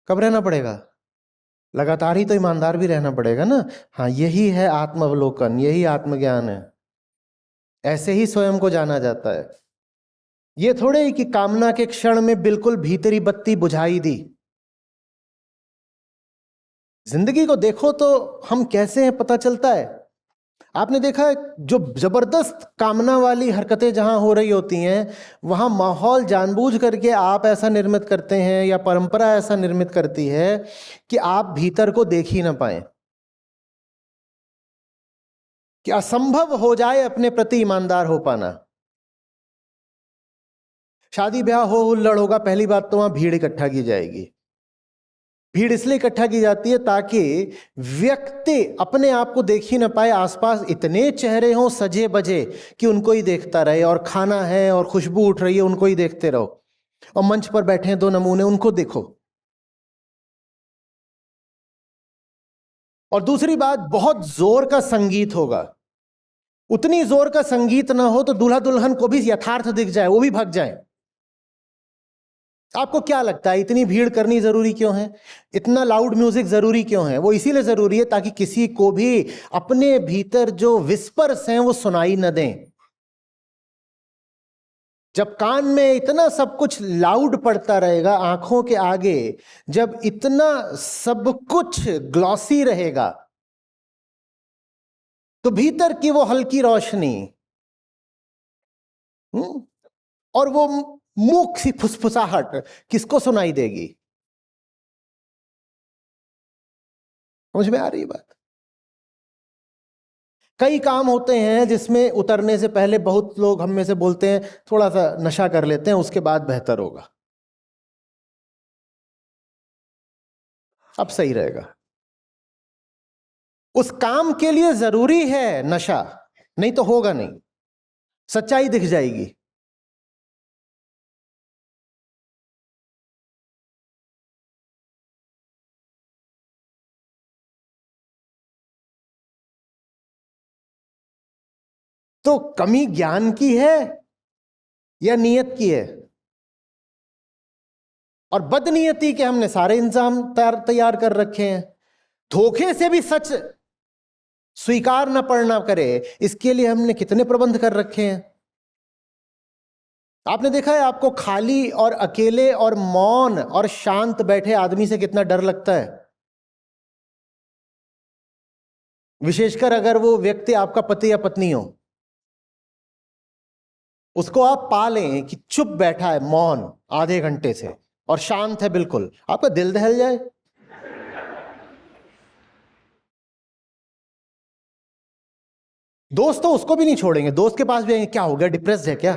कब रहना पड़ेगा? लगातार ही तो ईमानदार भी रहना पड़ेगा ना। हाँ, यही है आत्मावलोकन, यही आत्मज्ञान है। ऐसे ही स्वयं को जाना जाता है। ये थोड़े ही कि कामना के क्षण में बिल्कुल भीतरी बत्ती बुझाई दी। जिंदगी को देखो तो हम कैसे हैं पता चलता है। आपने देखा है जो जबरदस्त कामना वाली हरकतें जहां हो रही होती हैं, वहां माहौल जानबूझ करके आप ऐसा निर्मित करते हैं या परंपरा ऐसा निर्मित करती है कि आप भीतर को देख ही ना पाए, कि असंभव हो जाए अपने प्रति ईमानदार हो पाना। शादी ब्याह हो, हुल्लड़ होगा, पहली बात तो वहां भीड़ इकट्ठा की जाएगी। भीड़ इसलिए इकट्ठा की जाती है ताकि व्यक्ति अपने आप को देख ही ना पाए, आसपास इतने चेहरे हों सजे बजे कि उनको ही देखता रहे, और खाना है और खुशबू उठ रही है उनको ही देखते रहो, और मंच पर बैठे हैं दो नमूने उनको देखो। और दूसरी बात, बहुत जोर का संगीत होगा। उतनी जोर का संगीत ना हो तो दूल्हा दुल्हन को भी यथार्थ दिख जाए, वो भी भाग जाए। आपको क्या लगता है इतनी भीड़ करनी जरूरी क्यों है? इतना लाउड म्यूजिक जरूरी क्यों है? वो इसीलिए जरूरी है ताकि किसी को भी अपने भीतर जो विस्पर्स हैं वो सुनाई न दें। जब कान में इतना सब कुछ लाउड पड़ता रहेगा, आंखों के आगे जब इतना सब कुछ ग्लॉसी रहेगा, तो भीतर की वो हल्की रोशनी और वो मूक सी फुसफुसाहट किसको सुनाई देगी? समझ में आ रही है बात? कई काम होते हैं जिसमें उतरने से पहले बहुत लोग हम में से बोलते हैं थोड़ा सा नशा कर लेते हैं, उसके बाद बेहतर होगा, अब सही रहेगा। उस काम के लिए जरूरी है नशा, नहीं तो होगा नहीं, सच्चाई दिख जाएगी। तो कमी ज्ञान की है या नियत की है? और बदनीयती के हमने सारे इंतजाम तैयार कर रखे हैं। धोखे से भी सच स्वीकार न पड़ना करे, इसके लिए हमने कितने प्रबंध कर रखे हैं। आपने देखा है आपको खाली और अकेले और मौन और शांत बैठे आदमी से कितना डर लगता है, विशेषकर अगर वो व्यक्ति आपका पति या पत्नी हो। उसको आप पा लें कि चुप बैठा है मौन आधे घंटे से और शांत है बिल्कुल, आपका दिल दहल जाए। दोस्त तो उसको भी नहीं छोड़ेंगे, दोस्त के पास भी आएंगे, क्या हो गया, डिप्रेस्ड है क्या,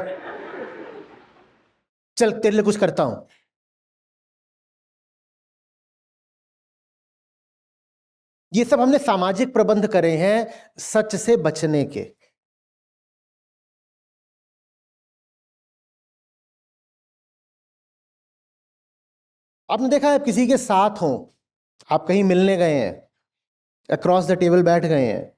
चल तेरे लिए कुछ करता हूं। ये सब हमने सामाजिक प्रबंध करे हैं सच से बचने के। आपने देखा है किसी के साथ हो, आप कहीं मिलने गए हैं, अक्रॉस द टेबल बैठ गए हैं,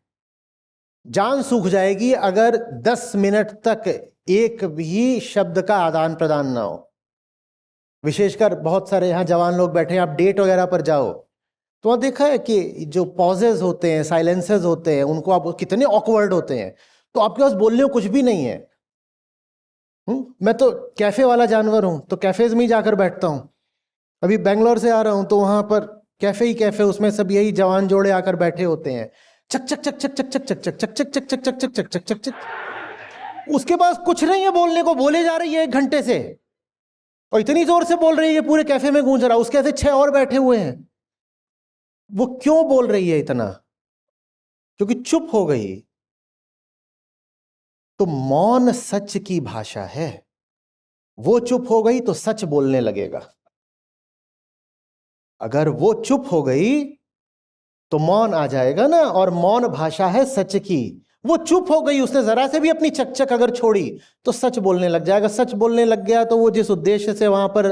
जान सूख जाएगी अगर 10 मिनट तक एक भी शब्द का आदान प्रदान ना हो। विशेषकर बहुत सारे यहाँ जवान लोग बैठे हैं, आप डेट वगैरह पर जाओ तो वहाँ देखा है कि जो पॉजेज होते हैं, साइलेंसेस होते हैं, उनको आप कितने ऑकवर्ड होते हैं, तो आपके पास बोलने को कुछ भी नहीं है। मैं तो कैफे वाला जानवर हूं, तो कैफेज में ही जाकर बैठता हूं। अभी बेंगलोर से आ रहा हूं तो वहां पर कैफे ही कैफे, उसमें सब यही जवान जोड़े आकर बैठे होते हैं। चक चक चक चक चक चक चक चक चक चक चक चक चक चक चक चक चक। उसके पास कुछ नहीं है बोलने को, बोले जा रही है 1 घंटे से, और इतनी जोर से बोल रही है पूरे कैफे में गूंज रहा। उसके ऐसे 6 और बैठे हुए हैं। वो क्यों बोल रही है इतना? क्योंकि चुप हो गई। तो मौन सच की भाषा है। वो चुप हो गई तो सच बोलने लगेगा। अगर वो चुप हो गई तो मौन आ जाएगा ना, और मौन भाषा है सच की। वो चुप हो गई, उसने जरा से भी अपनी चकचक अगर छोड़ी तो सच बोलने लग जाएगा। सच बोलने लग गया तो वो जिस उद्देश्य से वहां पर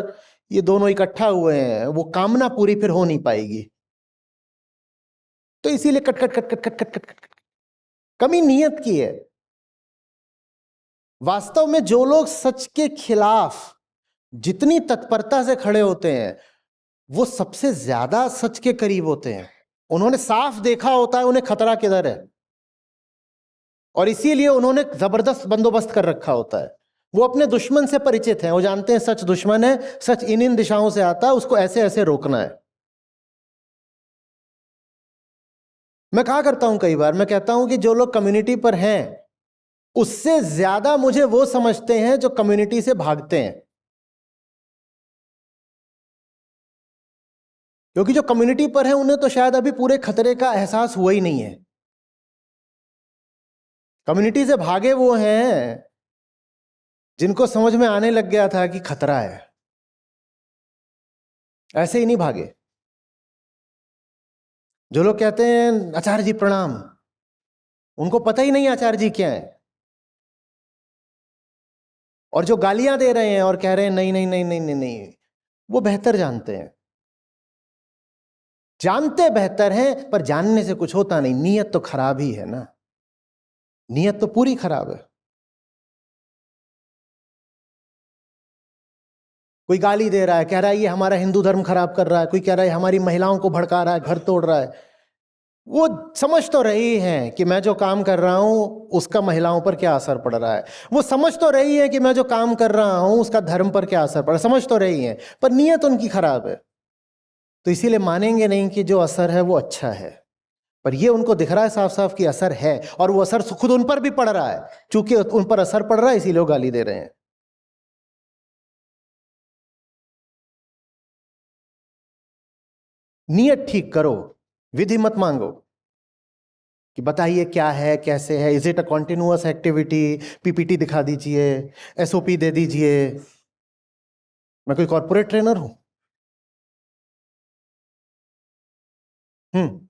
ये दोनों इकट्ठा हुए हैं, वो कामना पूरी फिर हो नहीं पाएगी। तो इसीलिए cut cut cut cut cut cut cut cut cut कमी नियत की है। वास्तव में जो लोग सच के खिलाफ जितनी तत्परता से खड़े होते हैं, वो सबसे ज्यादा सच के करीब होते हैं। उन्होंने साफ देखा होता है उन्हें खतरा किधर है, और इसीलिए उन्होंने जबरदस्त बंदोबस्त कर रखा होता है। वो अपने दुश्मन से परिचित हैं, वो जानते हैं सच दुश्मन है, सच इन दिशाओं से आता है, उसको ऐसे ऐसे रोकना है। मैं कहा करता हूं कई बार, मैं कहता हूं कि जो लोग कम्युनिटी पर हैं उससे ज्यादा मुझे वो समझते हैं जो कम्युनिटी से भागते हैं। क्योंकि जो कम्युनिटी पर है उन्हें तो शायद अभी पूरे खतरे का एहसास हुआ ही नहीं है। कम्युनिटी से भागे वो हैं जिनको समझ में आने लग गया था कि खतरा है। ऐसे ही नहीं भागे। जो लोग कहते हैं आचार्य जी प्रणाम, उनको पता ही नहीं आचार्य जी क्या है। और जो गालियां दे रहे हैं और कह रहे हैं नहीं नहीं नहीं नहीं नहीं नहीं, वो बेहतर जानते हैं। जानते बेहतर हैं, पर जानने से कुछ होता नहीं। नीयत तो खराब ही है ना, नीयत तो पूरी खराब है। कोई गाली दे रहा है, कह रहा है ये हमारा हिंदू धर्म खराब कर रहा है। कोई कह रहा है हमारी महिलाओं को भड़का रहा है, घर तोड़ रहा है। वो समझ तो रही हैं कि मैं जो काम कर रहा हूं उसका महिलाओं पर क्या असर पड़ रहा है। वो समझ तो रही है कि मैं जो काम कर रहा हूं उसका धर्म पर क्या असर पड़ रहा है। समझ तो रही हैं, पर नीयत उनकी खराब है। तो इसीलिए मानेंगे नहीं कि जो असर है वो अच्छा है। पर ये उनको दिख रहा है साफ साफ कि असर है, और वो असर खुद उन पर भी पड़ रहा है। चूंकि उन पर असर पड़ रहा है इसीलिए वो गाली दे रहे हैं। नियत ठीक करो, विधि मत मांगो कि बताइए क्या है, कैसे है। Is it a continuous activity? PPT दिखा दीजिए, एसओपी दे दीजिए। मैं कोई कॉर्पोरेट ट्रेनर हूं? हम्म।